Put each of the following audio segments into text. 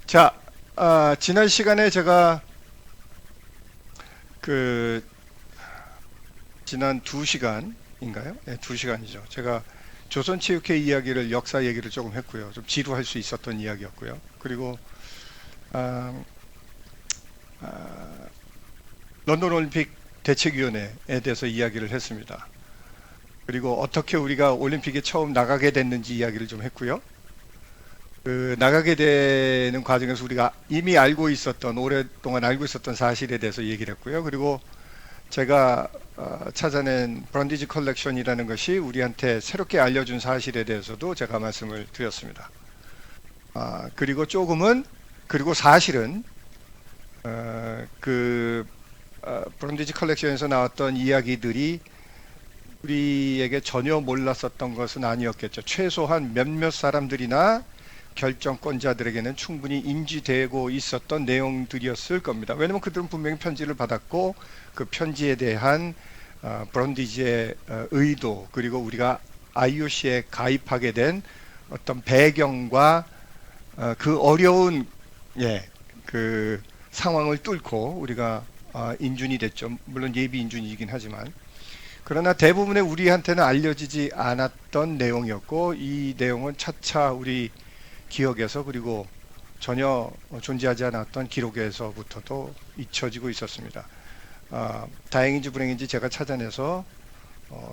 자, 지난 시간에 제가 그 지난 2시간인가요? 네, 2시간이죠. 제가 조선체육회 이야기를 역사 얘기를 조금 했고요. 좀 지루할 수 있었던 이야기였고요. 그리고 아, 아, 런던 올림픽 대책위원회에 대해서 이야기를 했습니다. 그리고 어떻게 우리가 올림픽에 처음 나가게 됐는지 이야기를 좀 했고요. 그 나가게 되는 과정에서 우리가 이미 알고 있었던 오랫동안 알고 있었던 사실에 대해서 얘기를 했고요. 그리고 제가 찾아낸 브런디지 컬렉션이라는 것이 우리한테 새롭게 알려준 사실에 대해서도 제가 말씀을 드렸습니다. 그리고 사실은 브런디지 컬렉션에서 나왔던 이야기들이 우리에게 전혀 몰랐었던 것은 아니었겠죠. 최소한 몇몇 사람들이나 결정권자들에게는 충분히 인지되고 있었던 내용들이었을 겁니다. 왜냐하면 그들은 분명히 편지를 받았고 그 편지에 대한 브런디지의 의도, 그리고 우리가 IOC에 가입하게 된 어떤 배경과 그 어려운 그 상황을 뚫고 우리가 인준이 됐죠. 물론 예비 인준이긴 하지만, 그러나 대부분의 우리한테는 알려지지 않았던 내용이었고, 이 내용은 차차 우리 기억에서, 그리고 전혀 존재하지 않았던 기록에서부터도 잊혀지고 있었습니다. 다행인지 불행인지 제가 찾아내서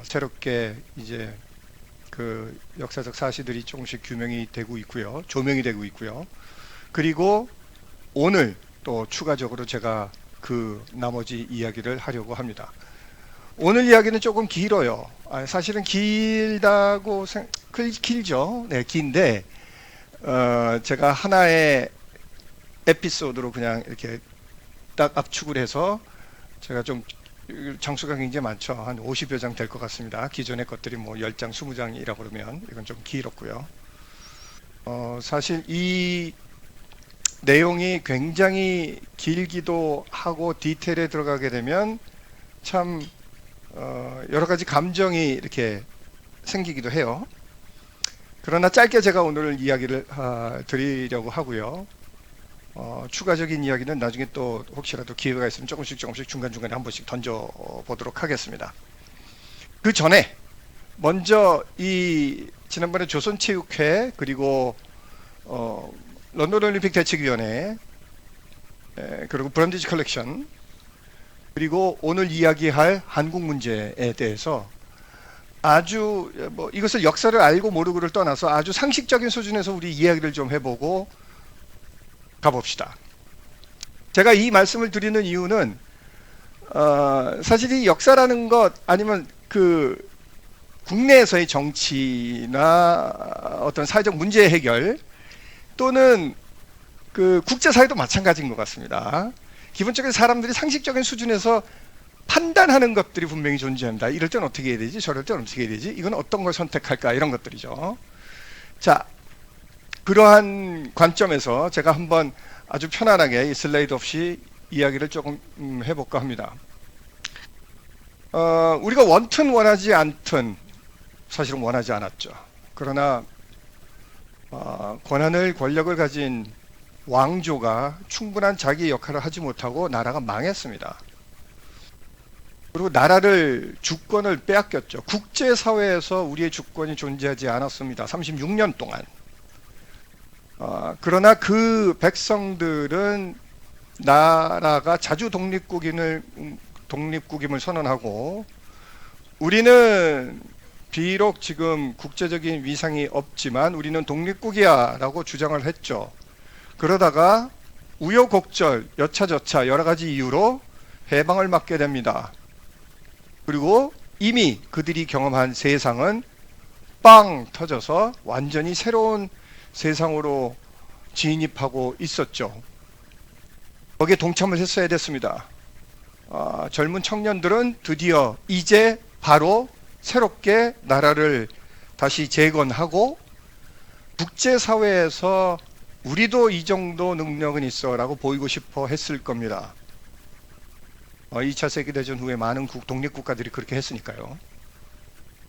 새롭게 이제 그 역사적 사실들이 조금씩 규명이 되고 있고요, 조명이 되고 있고요. 그리고 오늘 또 추가적으로 제가 그 나머지 이야기를 하려고 합니다. 오늘 이야기는 조금 길어요. 사실은 길죠. 네, 긴데 제가 하나의 에피소드로 그냥 이렇게 딱 압축을 해서, 제가 좀 장수가 굉장히 많죠. 한 50여 장 될 것 같습니다. 기존의 것들이 뭐 10장, 20장이라고 그러면 이건 좀 길었고요. 사실 이 내용이 굉장히 길기도 하고 디테일에 들어가게 되면 참 여러 가지 감정이 이렇게 생기기도 해요. 그러나 짧게 제가 오늘 이야기를 드리려고 하고요. 추가적인 이야기는 나중에 또 혹시라도 기회가 있으면 조금씩 중간중간에 한 번씩 던져보도록 하겠습니다. 그 전에 먼저 이 지난번에 조선체육회, 그리고 런던 올림픽 대책위원회, 그리고 브런디지 컬렉션, 그리고 오늘 이야기할 한국 문제에 대해서 아주 이것을 역사를 알고 모르고를 떠나서 아주 상식적인 수준에서 우리 이야기를 좀 해보고 가봅시다. 제가 이 말씀을 드리는 이유는 사실 이 역사라는 것, 아니면 그 국내에서의 정치나 어떤 사회적 문제 해결, 또는 그 국제사회도 마찬가지인 것 같습니다. 기본적인 사람들이 상식적인 수준에서 판단하는 것들이 분명히 존재한다. 이럴 땐 어떻게 해야 되지? 저럴 땐 어떻게 해야 되지? 이건 어떤 걸 선택할까? 이런 것들이죠. 자, 그러한 관점에서 제가 한번 아주 편안하게 이 슬레이드 없이 이야기를 조금 해볼까 합니다. 우리가 원튼 원하지 않든 사실은 원하지 않았죠. 그러나 권력을 가진 왕조가 충분한 자기 역할을 하지 못하고 나라가 망했습니다. 그리고 나라를, 주권을 빼앗겼죠. 국제사회에서 우리의 주권이 존재하지 않았습니다. 36년 동안. 그러나 그 백성들은 나라가 자주 독립국임을 선언하고, 우리는 비록 지금 국제적인 위상이 없지만 우리는 독립국이야 라고 주장을 했죠. 그러다가 우여곡절, 여차저차 여러 가지 이유로 해방을 맞게 됩니다. 그리고 이미 그들이 경험한 세상은 빵 터져서 완전히 새로운 세상으로 진입하고 있었죠. 거기에 동참을 했어야 됐습니다. 젊은 청년들은 드디어 이제 바로 새롭게 나라를 다시 재건하고 국제사회에서 우리도 이 정도 능력은 있어 라고 보이고 싶어 했을 겁니다. 2차 세계대전 후에 많은 독립국가들이 그렇게 했으니까요.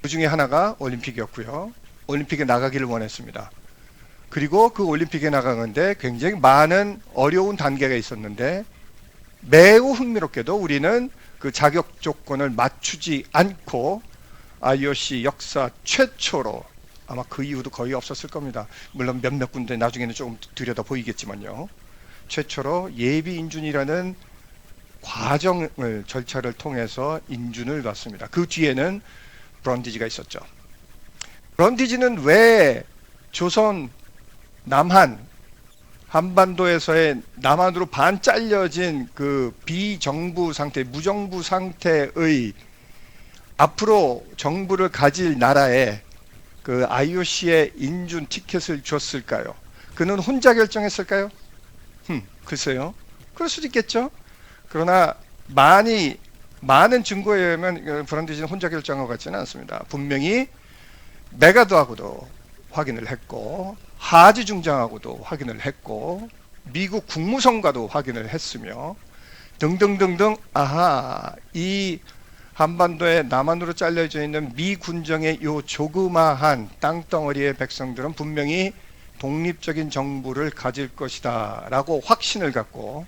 그 중에 하나가 올림픽이었고요. 올림픽에 나가기를 원했습니다. 그리고 그 올림픽에 나가는데 굉장히 많은 어려운 단계가 있었는데 매우 흥미롭게도 우리는 그 자격 조건을 맞추지 않고 IOC 역사 최초로, 아마 그 이후도 거의 없었을 겁니다. 물론 몇몇 군데 나중에는 조금 들여다 보이겠지만요. 최초로 예비 인준이라는 과정을, 절차를 통해서 인준을 받습니다. 그 뒤에는 브런디지가 있었죠. 브런디지는 왜 조선, 남한, 한반도에서의 남한으로 반 잘려진 그 비정부 상태, 무정부 상태의 앞으로 정부를 가질 나라에 그 IOC의 인준 티켓을 줬을까요? 그는 혼자 결정했을까요? 글쎄요. 그럴 수도 있겠죠. 그러나 많은 증거에 의하면 브런디지는 혼자 결정한 것 같지는 않습니다. 분명히 메가드하고도 확인을 했고, 하지 중장하고도 확인을 했고, 미국 국무성과도 확인을 했으며 등등등등. 아하, 이 한반도에 남한으로 잘려져 있는 미 군정의 요 조그마한 땅덩어리의 백성들은 분명히 독립적인 정부를 가질 것이다 라고 확신을 갖고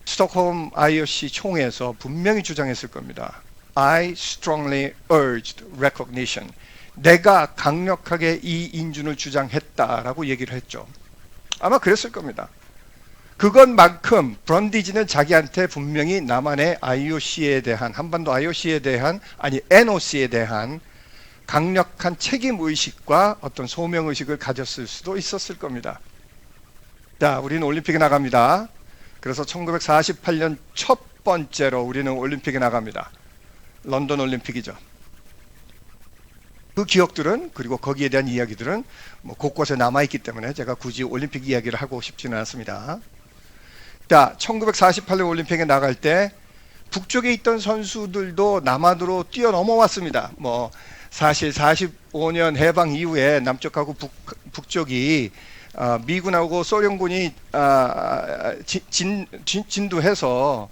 스톡홈 IOC 총회에서 분명히 주장했을 겁니다. I strongly urged recognition. 내가 강력하게 이 인준을 주장했다라고 얘기를 했죠. 아마 그랬을 겁니다. 그것만큼 브런디지는 자기한테 분명히 남한의 IOC에 대한, 한반도 IOC에 대한, 아니 NOC에 대한 강력한 책임의식과 어떤 소명의식을 가졌을 수도 있었을 겁니다. 자, 우리는 올림픽에 나갑니다. 그래서 1948년 첫 번째로 우리는 올림픽에 나갑니다. 런던 올림픽이죠. 그 기억들은, 그리고 거기에 대한 이야기들은 뭐 곳곳에 남아있기 때문에 제가 굳이 올림픽 이야기를 하고 싶지는 않습니다. 자, 1948년 올림픽에 나갈 때 북쪽에 있던 선수들도 남한으로 뛰어넘어왔습니다. 뭐 사실 45년 해방 이후에 남쪽하고 북쪽이 미군하고 소련군이 진두해서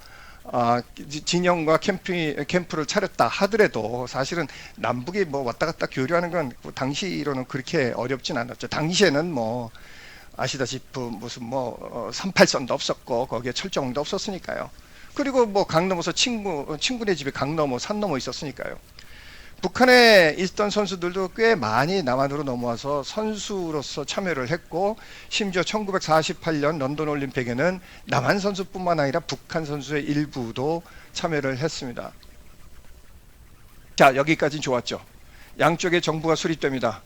진영과 캠프를 차렸다 하더라도 사실은 남북이 뭐 왔다 갔다 교류하는 건 당시로는 그렇게 어렵진 않았죠. 당시에는 뭐 아시다시피 무슨 뭐 38선도 없었고 거기에 철정도 없었으니까요. 그리고 뭐 강 넘어서 친구네 집에 강 넘어 산 넘어 있었으니까요. 북한에 있던 선수들도 꽤 많이 남한으로 넘어와서 선수로서 참여를 했고, 심지어 1948년 런던 올림픽에는 남한 선수뿐만 아니라 북한 선수의 일부도 참여를 했습니다. 자, 여기까지는 좋았죠. 양쪽의 정부가 수립됩니다.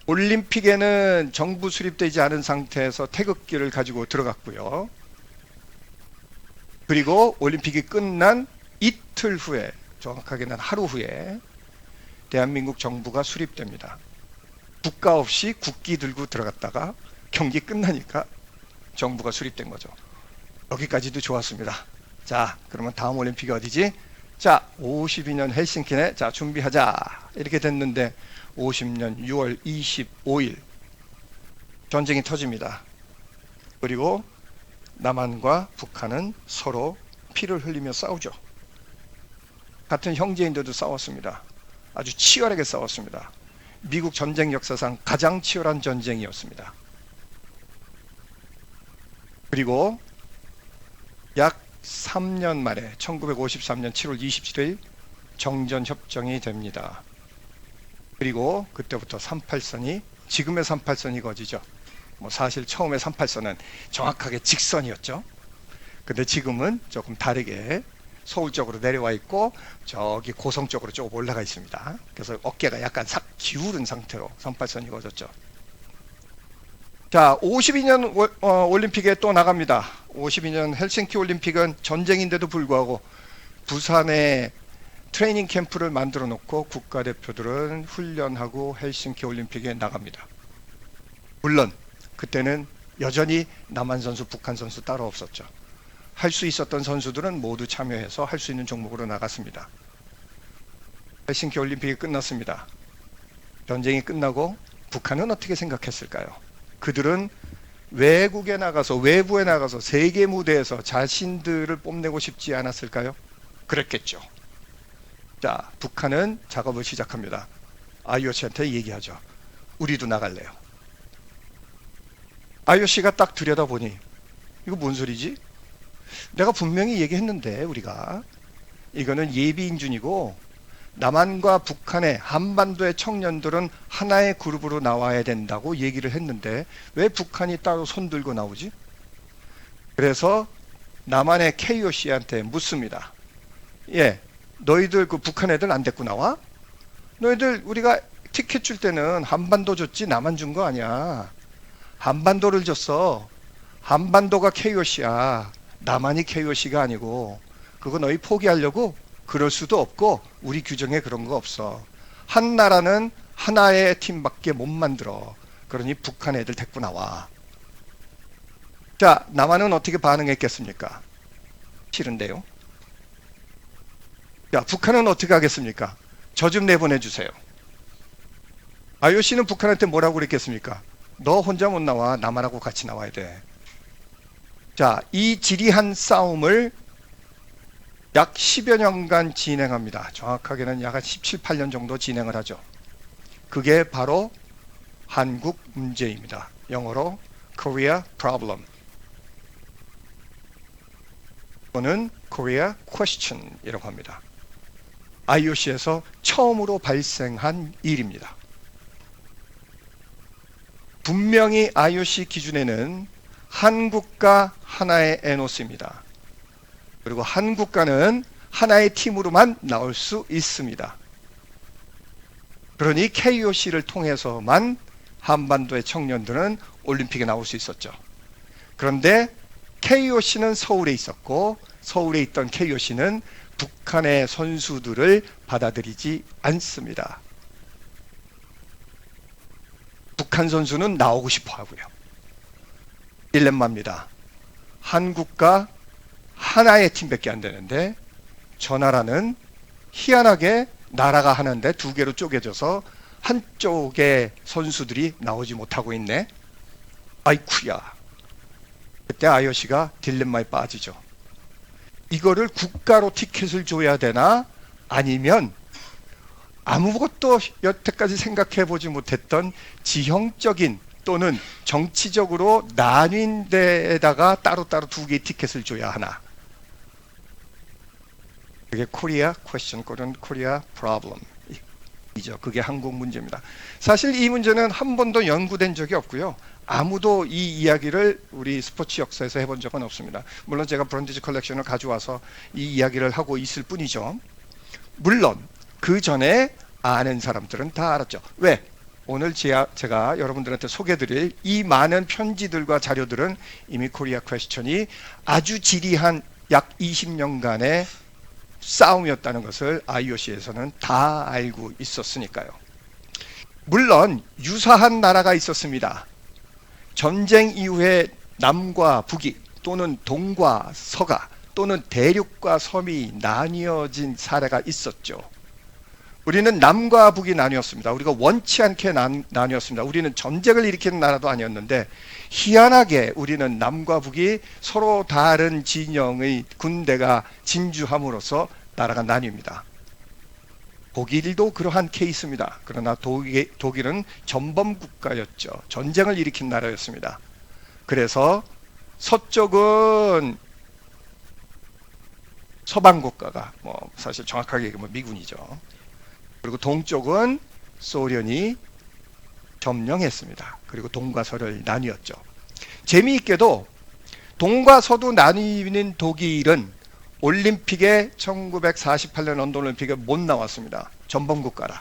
올림픽에는 정부 수립되지 않은 상태에서 태극기를 가지고 들어갔고요. 그리고 올림픽이 끝난 이틀 후에, 정확하게는 하루 후에 대한민국 정부가 수립됩니다. 국가 없이 국기 들고 들어갔다가 경기 끝나니까 정부가 수립된 거죠. 여기까지도 좋았습니다. 자, 그러면 다음 올림픽이 어디지? 자, 52년 헬싱키네. 자, 준비하자. 이렇게 됐는데 50년 6월 25일 전쟁이 터집니다. 그리고 남한과 북한은 서로 피를 흘리며 싸우죠. 같은 형제인데도 싸웠습니다. 아주 치열하게 싸웠습니다. 미국 전쟁 역사상 가장 치열한 전쟁이었습니다. 그리고 약 3년 만에 1953년 7월 27일 정전협정이 됩니다. 그리고 그때부터 38선이, 지금의 38선이 거지죠. 뭐 사실 처음에 38선은 정확하게 직선이었죠. 근데 지금은 조금 다르게 서울 쪽으로 내려와 있고 저기 고성 쪽으로 조금 올라가 있습니다. 그래서 어깨가 약간 싹 기울은 상태로 38선이 거졌죠. 자, 52년 올림픽에 또 나갑니다. 52년 헬싱키 올림픽은 전쟁인데도 불구하고 부산에 트레이닝 캠프를 만들어 놓고 국가대표들은 훈련하고 헬싱키 올림픽에 나갑니다. 물론 그때는 여전히 남한 선수, 북한 선수 따로 없었죠. 할 수 있었던 선수들은 모두 참여해서 할 수 있는 종목으로 나갔습니다. 헬싱키 올림픽이 끝났습니다. 전쟁이 끝나고 북한은 어떻게 생각했을까요? 그들은 외국에 나가서, 외부에 나가서 세계 무대에서 자신들을 뽐내고 싶지 않았을까요? 그랬겠죠. 자, 북한은 작업을 시작합니다. IOC한테 얘기하죠. 우리도 나갈래요. IOC가 딱 들여다보니 이거 뭔 소리지? 내가 분명히 얘기했는데 우리가 이거는 예비인준이고 남한과 북한의 한반도의 청년들은 하나의 그룹으로 나와야 된다고 얘기를 했는데 왜 북한이 따로 손 들고 나오지? 그래서 남한의 KOC한테 묻습니다. 예, 너희들 그 북한 애들 안 데리고 나와? 너희들 우리가 티켓 줄 때는 한반도 줬지 남한 준 거 아니야. 한반도를 줬어. 한반도가 KOC야. 남한이 KOC가 아니고. 그거 너희 포기하려고? 그럴 수도 없고 우리 규정에 그런 거 없어. 한 나라는 하나의 팀밖에 못 만들어. 그러니 북한 애들 데리고 나와. 자, 남한은 어떻게 반응했겠습니까? 싫은데요. 자, 북한은 어떻게 하겠습니까? 저 좀 내보내주세요. IOC는 북한한테 뭐라고 그랬겠습니까? 너 혼자 못 나와. 남한하고 같이 나와야 돼. 자, 이 지리한 싸움을 약 10여 년간 진행합니다. 정확하게는 약 17, 18년 정도 진행을 하죠. 그게 바로 한국 문제입니다. 영어로 Korea Problem 또는 Korea Question이라고 합니다. IOC에서 처음으로 발생한 일입니다. 분명히 IOC 기준에는 한국과 하나의 NOC입니다. 그리고 한국과는 하나의 팀으로만 나올 수 있습니다. 그러니 KOC를 통해서만 한반도의 청년들은 올림픽에 나올 수 있었죠. 그런데 KOC는 서울에 있었고 서울에 있던 KOC는 북한의 선수들을 받아들이지 않습니다. 북한 선수는 나오고 싶어 하고요. 딜레마입니다. 한국과 하나의 팀밖에 안 되는데 저 나라는 희한하게 나라가 하나인데 두 개로 쪼개져서 한쪽의 선수들이 나오지 못하고 있네. 아이쿠야. 그때 IOC가 딜레마에 빠지죠. 이거를 국가로 티켓을 줘야 되나 아니면 아무것도 여태까지 생각해 보지 못했던 지형적인 또는 정치적으로 나뉜 데에다가 따로따로 두 개의 티켓을 줘야 하나. 그게 코리아 퀘스천 또는 코리아 프로블럼 이죠. 그게 한국 문제입니다. 사실 이 문제는 한 번도 연구된 적이 없고요. 아무도 이 이야기를 우리 스포츠 역사에서 해본 적은 없습니다. 물론 제가 브런디지 컬렉션을 가져와서 이 이야기를 하고 있을 뿐이죠. 물론 그 전에 아는 사람들은 다 알았죠. 왜? 오늘 제가 여러분들한테 소개드릴 이 많은 편지들과 자료들은 이미 코리아 퀘스천이 아주 지리한 약 20년간의 싸움이었다는 것을 IOC에서는 다 알고 있었으니까요. 물론 유사한 나라가 있었습니다. 전쟁 이후에 남과 북이 또는 동과 서가 또는 대륙과 섬이 나뉘어진 사례가 있었죠. 우리는 남과 북이 나뉘었습니다. 우리가 원치 않게 나뉘었습니다. 우리는 전쟁을 일으키는 나라도 아니었는데 희한하게 우리는 남과 북이 서로 다른 진영의 군대가 진주함으로써 나라가 나뉩니다. 독일도 그러한 케이스입니다. 그러나 독일은 전범 국가였죠. 전쟁을 일으킨 나라였습니다. 그래서 서쪽은 서방 국가가 사실 정확하게 얘기하면 미군이죠. 그리고 동쪽은 소련이 점령했습니다. 그리고 동과 서를 나뉘었죠. 재미있게도 동과 서도 나뉘는 독일은 올림픽에 1948년 런던 올림픽에 못 나왔습니다. 전범국가라.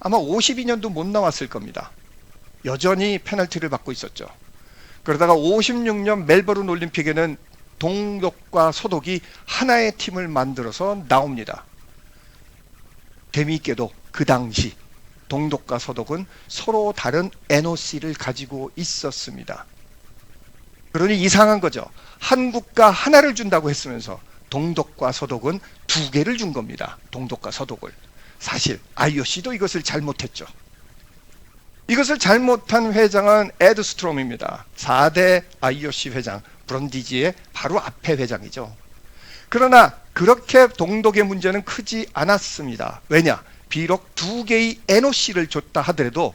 아마 52년도 못 나왔을 겁니다. 여전히 페널티를 받고 있었죠. 그러다가 56년 멜버른 올림픽에는 동독과 서독이 하나의 팀을 만들어서 나옵니다. 재미있게도 그 당시 동독과 서독은 서로 다른 NOC를 가지고 있었습니다. 그러니 이상한 거죠. 한국과 하나를 준다고 했으면서 동독과 서독은 두 개를 준 겁니다. 동독과 서독을. 사실 IOC도 이것을 잘못했죠. 이것을 잘못한 회장은 에드 스트롬입니다. 4대 IOC 회장 브런디지의 바로 앞에 회장이죠. 그러나 그렇게 동독의 문제는 크지 않았습니다. 왜냐? 비록 두 개의 NOC를 줬다 하더라도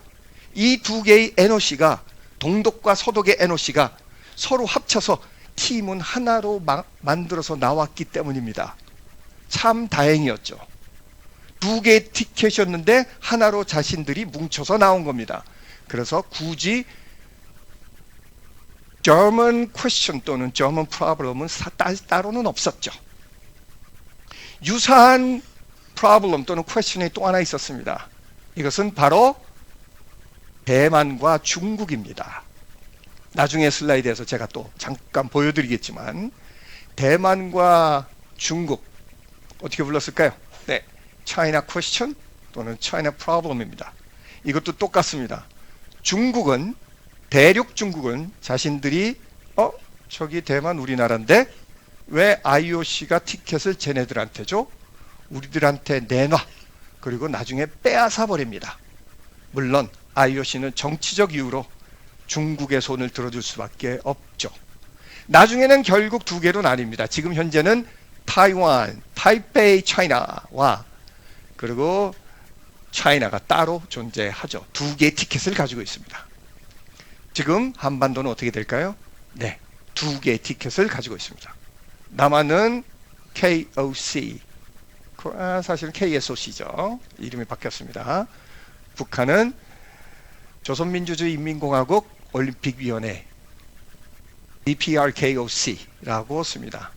이 두 개의 NOC가 동독과 서독의 NOC가 서로 합쳐서 팀은 하나로 만들어서 나왔기 때문입니다. 참 다행이었죠. 두 개의 티켓이었는데 하나로 자신들이 뭉쳐서 나온 겁니다. 그래서 굳이 German question 또는 German problem은 따로는 없었죠. 유사한 problem 또는 question이 또 하나 있었습니다. 이것은 바로 대만과 중국입니다. 나중에 슬라이드에서 제가 또 잠깐 보여드리겠지만 대만과 중국 어떻게 불렀을까요? 네, China question 또는 China problem입니다. 이것도 똑같습니다. 중국은 대륙 중국은 자신들이 저기 대만 우리나라인데 왜 IOC가 티켓을 쟤네들한테 줘? 우리들한테 내놔. 그리고 나중에 빼앗아 버립니다. 물론 IOC는 정치적 이유로 중국의 손을 들어줄 수밖에 없죠. 나중에는 결국 두 개로 나뉩니다. 지금 현재는 타이완, 타이페이 차이나와 그리고 차이나가 따로 존재하죠. 두 개의 티켓을 가지고 있습니다. 지금 한반도는 어떻게 될까요? 네, 두 개의 티켓을 가지고 있습니다. 남한은 KOC, 사실은 KSOC죠. 이름이 바뀌었습니다. 북한은 조선민주주의인민공화국 올림픽위원회 DPRKOC라고 씁니다.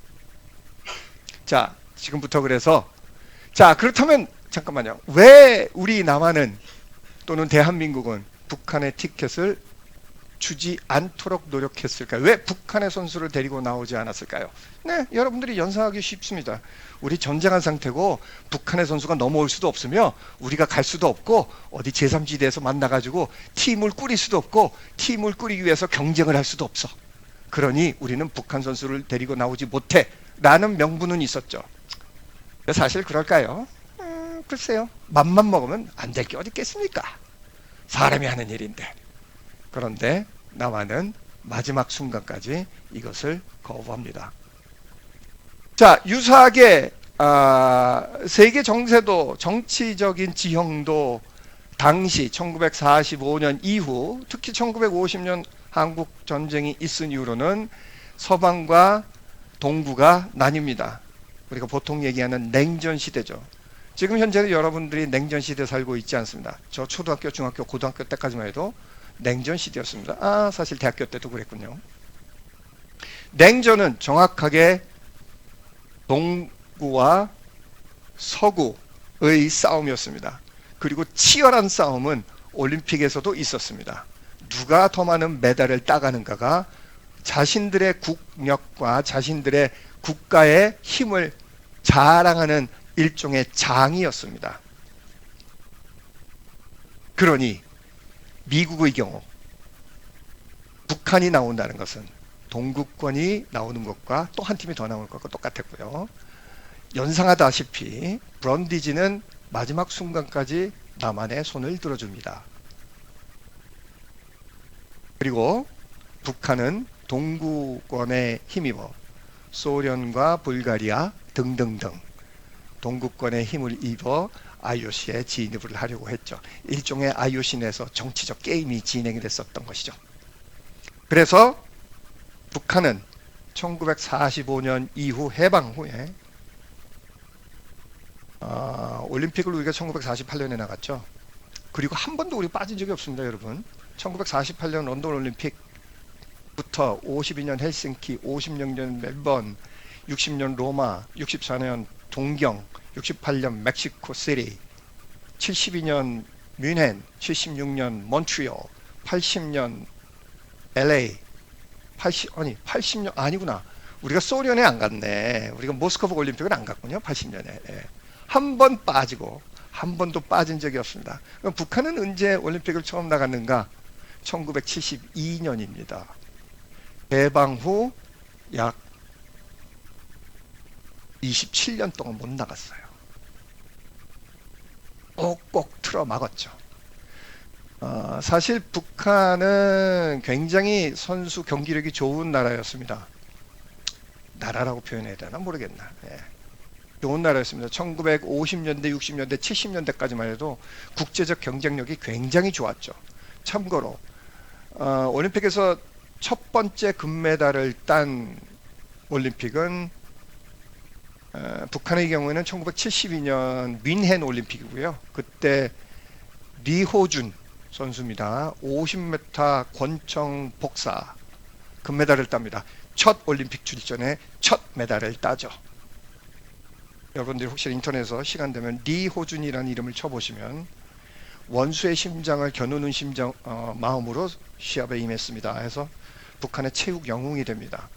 자, 지금부터 그래서 자, 그렇다면 잠깐만요. 왜 우리 남한은 또는 대한민국은 북한의 티켓을 주지 않도록 노력했을까요? 왜 북한의 선수를 데리고 나오지 않았을까요? 네, 여러분들이 연상하기 쉽습니다. 우리 전쟁한 상태고 북한의 선수가 넘어올 수도 없으며 우리가 갈 수도 없고 어디 제3지대에서 만나가지고 팀을 꾸릴 수도 없고 팀을 꾸리기 위해서 경쟁을 할 수도 없어. 그러니 우리는 북한 선수를 데리고 나오지 못해 라는 명분은 있었죠. 사실 그럴까요? 글쎄요. 맘만 먹으면 안 될 게 어디 있겠습니까? 사람이 하는 일인데. 그런데 남한은 마지막 순간까지 이것을 거부합니다. 자, 유사하게 세계 정세도 정치적인 지형도 당시 1945년 이후 특히 1950년 한국 전쟁이 있은 이후로는 서방과 동구가 나뉩니다. 우리가 보통 얘기하는 냉전 시대죠. 지금 현재는 여러분들이 냉전 시대에 살고 있지 않습니다. 저 초등학교, 중학교, 고등학교 때까지만 해도 냉전 시대였습니다. 사실 대학교 때도 그랬군요. 냉전은 정확하게 동구와 서구의 싸움이었습니다. 그리고 치열한 싸움은 올림픽에서도 있었습니다. 누가 더 많은 메달을 따가는가가 자신들의 국력과 자신들의 국가의 힘을 자랑하는 일종의 장이었습니다. 그러니 미국의 경우 북한이 나온다는 것은 동구권이 나오는 것과 또 한 팀이 더 나올 것과 똑같았고요. 연상하다시피 브런디지는 마지막 순간까지 남한의 손을 들어줍니다. 그리고 북한은 동구권에 힘입어 소련과 불가리아 등등등 동구권에 힘을 입어 IOC에 진입을 하려고 했죠. 일종의 IOC 내에서 정치적 게임이 진행이 됐었던 것이죠. 그래서 북한은 1945년 이후 해방 후에 올림픽을 우리가 1948년에 나갔죠. 그리고 한 번도 우리 빠진 적이 없습니다, 여러분. 1948년 런던 올림픽부터 52년 헬싱키, 56년 멜번, 60년 로마, 64년 동경, 68년 멕시코 시티, 72년 뮌헨, 76년 몬트리올, 80년 LA, 80년 아니구나. 우리가 소련에 안 갔네. 우리가 모스크바 올림픽은 안 갔군요. 80년에. 예. 한 번 빠지고 한 번도 빠진 적이 없습니다. 그럼 북한은 언제 올림픽을 처음 나갔는가? 1972년입니다. 해방 후 약 27년 동안 못 나갔어요. 꼭꼭 틀어 막았죠. 사실 북한은 굉장히 선수 경기력이 좋은 나라였습니다. 나라라고 표현해야 되나 모르겠나. 예. 좋은 나라였습니다. 1950년대, 60년대, 70년대까지만 해도 국제적 경쟁력이 굉장히 좋았죠. 참고로 올림픽에서 첫 번째 금메달을 딴 올림픽은 북한의 경우에는 1972년 뮌헨 올림픽이고요. 그때 리호준 선수입니다. 50m 권총 복사 금메달을 땁니다. 첫 올림픽 출전에 첫 메달을 따죠. 여러분들이 혹시 인터넷에서 시간 되면 리호준이라는 이름을 쳐보시면 원수의 심장을 겨누는 마음으로 시합에 임했습니다. 해서 북한의 체육 영웅이 됩니다.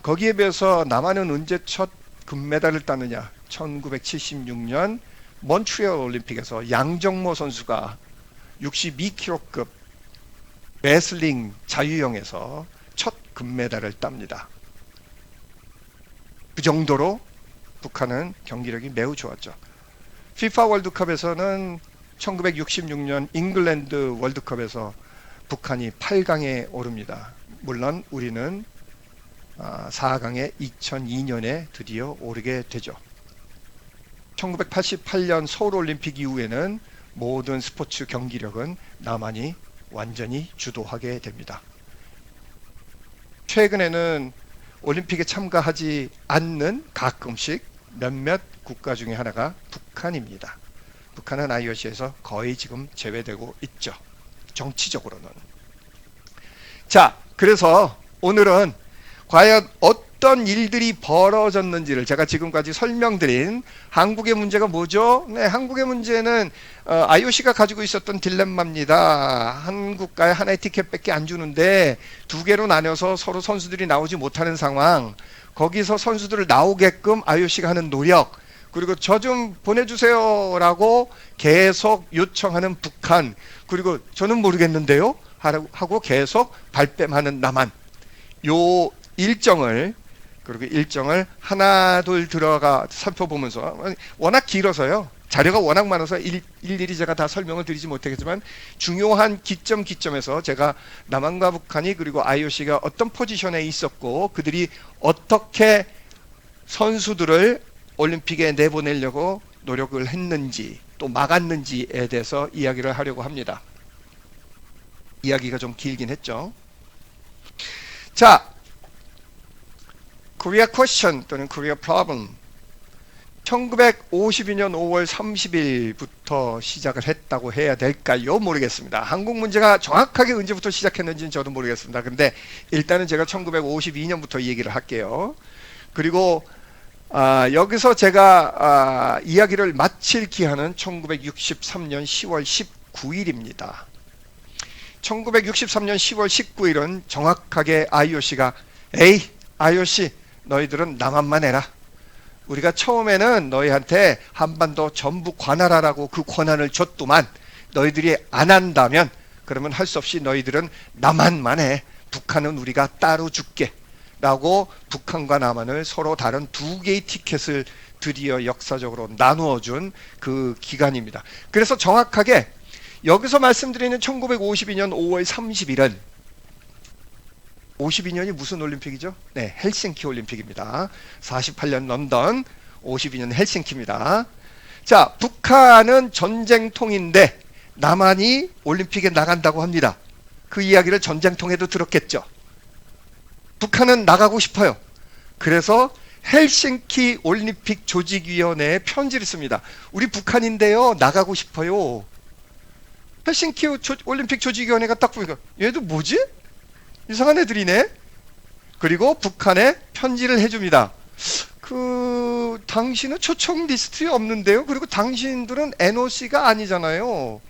거기에 비해서 남한은 언제 첫 금메달을 따느냐? 1976년 몬트리올 올림픽에서 양정모 선수가 62kg급 레슬링 자유형에서 첫 금메달을 땁니다. 그 정도로 북한은 경기력이 매우 좋았죠. FIFA 월드컵에서는 1966년 잉글랜드 월드컵에서 북한이 8강에 오릅니다. 물론 우리는 4강에 2002년에 드디어 오르게 되죠. 1988년 서울올림픽 이후에는 모든 스포츠 경기력은 남한이 완전히 주도하게 됩니다. 최근에는 올림픽에 참가하지 않는 가끔씩 몇몇 국가 중에 하나가 북한입니다. 북한은 IOC에서 거의 지금 제외되고 있죠. 정치적으로는. 자, 그래서 오늘은 과연 어떤 일들이 벌어졌는지를 제가 지금까지 설명드린 한국의 문제가 뭐죠? 네, 한국의 문제는 IOC가 가지고 있었던 딜레마입니다. 한 국가에 하나의 티켓밖에 안 주는데 두 개로 나눠서 서로 선수들이 나오지 못하는 상황. 거기서 선수들을 나오게끔 IOC가 하는 노력. 그리고 저 좀 보내주세요 라고 계속 요청하는 북한. 그리고 저는 모르겠는데요 하고 계속 발뺌하는 남한. 요 일정을 하나 둘 들어가 살펴보면서, 워낙 길어서요, 자료가 워낙 많아서 일일이 제가 다 설명을 드리지 못하겠지만 중요한 기점에서 제가 남한과 북한이 그리고 IOC가 어떤 포지션에 있었고 그들이 어떻게 선수들을 올림픽에 내보내려고 노력을 했는지 또 막았는지에 대해서 이야기를 하려고 합니다. 이야기가 좀 길긴 했죠. 자, Korea Question 또는 Korea Problem. 1952년 5월 30일부터 시작을 했다고 해야 될까요? 모르겠습니다. 한국 문제가 정확하게 언제부터 시작했는지는 저도 모르겠습니다. 근데 일단은 제가 1952년부터 얘기를 할게요. 그리고 여기서 제가 이야기를 마칠 기한은 1963년 10월 19일입니다. 1963년 10월 19일은 정확하게 IOC가 에이 IOC 너희들은 남한만 해라. 우리가 처음에는 너희한테 한반도 전부 관할하라고 그 권한을 줬더만 너희들이 안 한다면 그러면 할 수 없이 너희들은 남한만 해. 북한은 우리가 따로 줄게. 라고 북한과 남한을 서로 다른 두 개의 티켓을 드디어 역사적으로 나누어 준 그 기간입니다. 그래서 정확하게 여기서 말씀드리는 1952년 5월 30일은 52년이 무슨 올림픽이죠? 네, 헬싱키 올림픽입니다. 48년 런던, 52년 헬싱키입니다. 자, 북한은 전쟁통인데 남한이 올림픽에 나간다고 합니다. 그 이야기를 전쟁통에도 들었겠죠. 북한은 나가고 싶어요. 그래서 헬싱키 올림픽 조직위원회에 편지를 씁니다. 우리 북한인데요, 나가고 싶어요. 헬싱키 올림픽 조직위원회가 딱 보니까 얘도 뭐지? 이상한 애들이네. 그리고 북한에 편지를 해줍니다. 당신은 초청 리스트에 없는데요. 그리고 당신들은 NOC가 아니잖아요.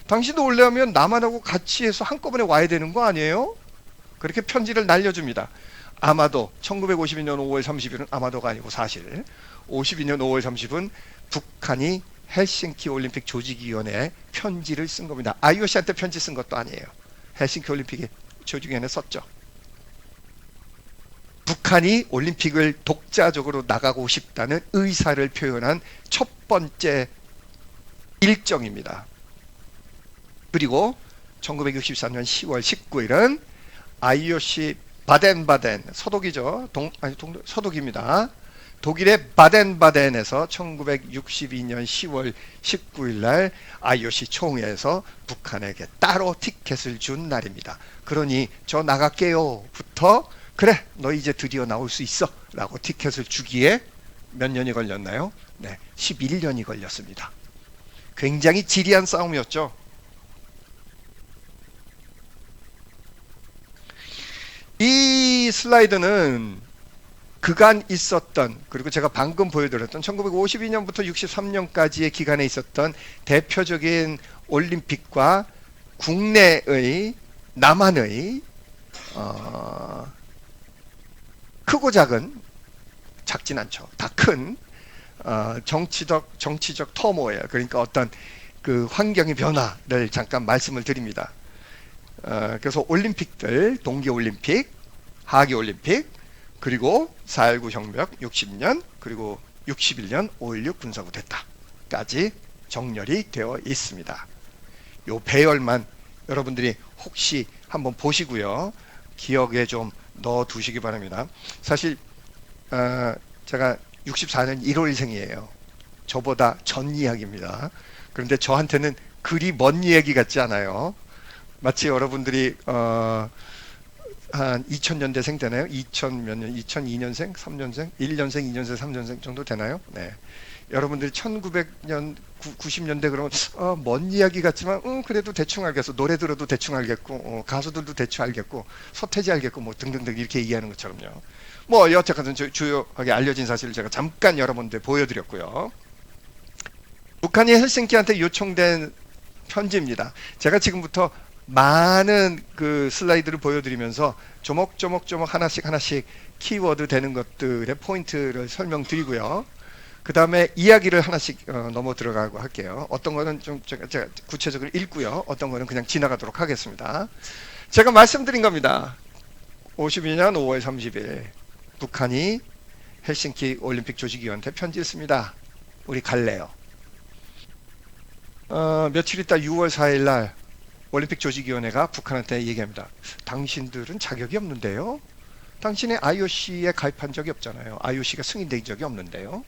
당신도 올려면 남한하고 같이 해서 한꺼번에 와야 되는 거 아니에요? 그렇게 편지를 날려줍니다. 아마도 1952년 5월 30일은 아마도가 아니고 사실 52년 5월 30은 북한이 헬싱키 올림픽 조직위원회에 편지를 쓴 겁니다. IOC한테 편지 쓴 것도 아니에요. 헬싱키 올림픽 조직위원회에 썼죠. 북한이 올림픽을 독자적으로 나가고 싶다는 의사를 표현한 첫 번째 일정입니다. 그리고 1963년 10월 19일은 IOC 바덴바덴 서독이죠. 서독입니다. 독일의 바덴바덴에서 1962년 10월 19일 날 IOC 총회에서 북한에게 따로 티켓을 준 날입니다. 그러니 저 나갈게요부터 그래 너 이제 드디어 나올 수 있어 라고 티켓을 주기에 몇 년이 걸렸나요? 네, 11년이 걸렸습니다. 굉장히 지리한 싸움이었죠. 이 슬라이드는 그간 있었던, 그리고 제가 방금 보여드렸던 1952년부터 63년까지의 기간에 있었던 대표적인 올림픽과 국내의 남한의 크고 작은, 작진 않죠, 다 큰 정치적 터모일, 그러니까 어떤 그 환경의 변화를 잠깐 말씀을 드립니다. 그래서 올림픽들, 동계올림픽, 하계올림픽, 그리고 4.19 혁명 60년, 그리고 61년 5.16 군사구 됐다까지 정렬이 되어 있습니다. 요 배열만 여러분들이 혹시 한번 보시고요, 기억에 좀 넣어 두시기 바랍니다. 사실 제가 64년 1월생이에요. 저보다 전 이야기입니다. 그런데 저한테는 그리 먼 이야기 같지 않아요. 마치 여러분들이 한 2000년대생 되나요? 2000몇 년, 2002년생, 3년생, 1년생, 2년생, 3년생 정도 되나요? 네. 여러분들이 1900년, 90년대 그러면 먼 이야기 같지만 그래도 대충 알겠어. 노래 들어도 대충 알겠고, 가수들도 대충 알겠고, 서태지 알겠고, 뭐 등등등 이렇게 얘기하는 것처럼요. 뭐 여태까지 주요하게 알려진 사실을 제가 잠깐 여러분들 보여드렸고요. 북한이 헬싱키한테 요청된 편지입니다. 제가 지금부터 많은 그 슬라이드를 보여드리면서 조목조목 하나씩 키워드 되는 것들의 포인트를 설명드리고요. 그 다음에 이야기를 하나씩 넘어 들어가고 할게요. 어떤 거는 좀 제가 구체적으로 읽고요. 어떤 거는 그냥 지나가도록 하겠습니다. 제가 말씀드린 겁니다. 52년 5월 30일 북한이 헬싱키 올림픽 조직위원회한테 편지를 씁니다. 우리 갈래요. 며칠 있다 6월 4일 날 올림픽 조직위원회가 북한한테 얘기합니다. 당신들은 자격이 없는데요. 당신의 IOC에 가입한 적이 없잖아요. IOC가 승인된 적이 없는데요.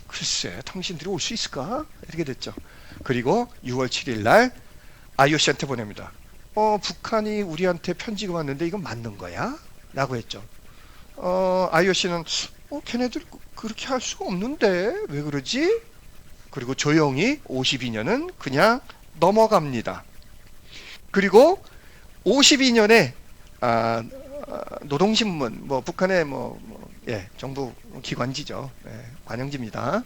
글쎄, 당신들이 올 수 있을까? 이렇게 됐죠. 그리고 6월 7일 날 IOC한테 보냅니다. 북한이 우리한테 편지가 왔는데 이건 맞는 거야? 라고 했죠. IOC는 걔네들 그렇게 할 수가 없는데 왜 그러지? 그리고 조용히 52년은 그냥 넘어갑니다. 그리고 52년에 노동신문, 뭐 북한의 정부 기관지죠. 관영지입니다.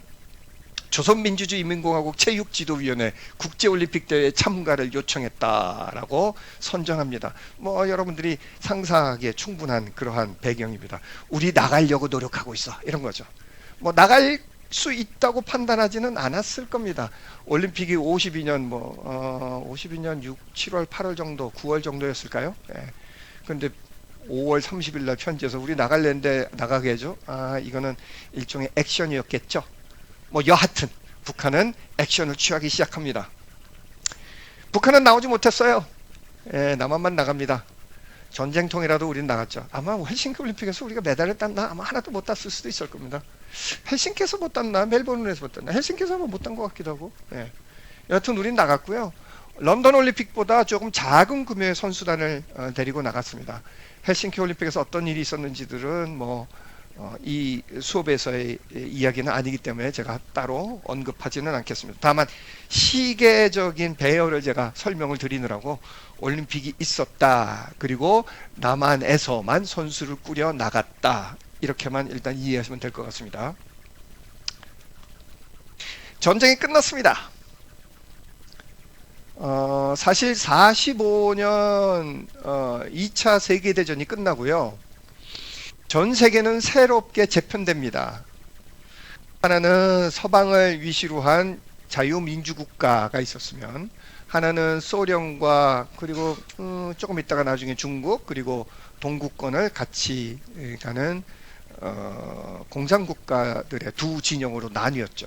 조선민주주의인민공화국 체육지도위원회 국제올림픽 대회 참가를 요청했다라고 선정합니다. 뭐 여러분들이 상상하기에 충분한 그러한 배경입니다. 우리 나가려고 노력하고 있어, 이런 거죠. 뭐 나갈 수 있다고 판단하지는 않았을 겁니다. 올림픽이 52년 52년 7월 8월 정도 9월 정도였을까요? 그런데 5월 30일 날 편지에서 우리 나갈랜데 나가게 해줘. 이거는 일종의 액션이었겠죠. 뭐 여하튼 북한은 액션을 취하기 시작합니다. 북한은 나오지 못했어요. 남한만 나갑니다. 전쟁통이라도 우린 나갔죠. 아마 헬싱키 올림픽에서 우리가 메달을 땄나? 아마 하나도 못 땄을 수도 있을 겁니다. 헬싱키에서 못 땄나? 멜버른에서 못 땄나? 헬싱키에서 못 딴 것 같기도 하고. 여하튼 우린 나갔고요. 런던 올림픽보다 조금 작은 규모의 선수단을 데리고 나갔습니다. 헬싱키 올림픽에서 어떤 일이 있었는지들은 이 수업에서의 이야기는 아니기 때문에 제가 따로 언급하지는 않겠습니다. 다만 시계적인 배열을 제가 설명을 드리느라고 올림픽이 있었다, 그리고 남한에서만 선수를 꾸려 나갔다, 이렇게만 일단 이해하시면 될 것 같습니다. 전쟁이 끝났습니다. 사실 45년 2차 세계대전이 끝나고요. 전 세계는 새롭게 재편됩니다. 하나는 서방을 위시로 한 자유민주국가가 있었으면, 하나는 소련과 그리고 조금 있다가 나중에 중국, 그리고 동구권을 같이 가는 공산국가들의 두 진영으로 나뉘었죠.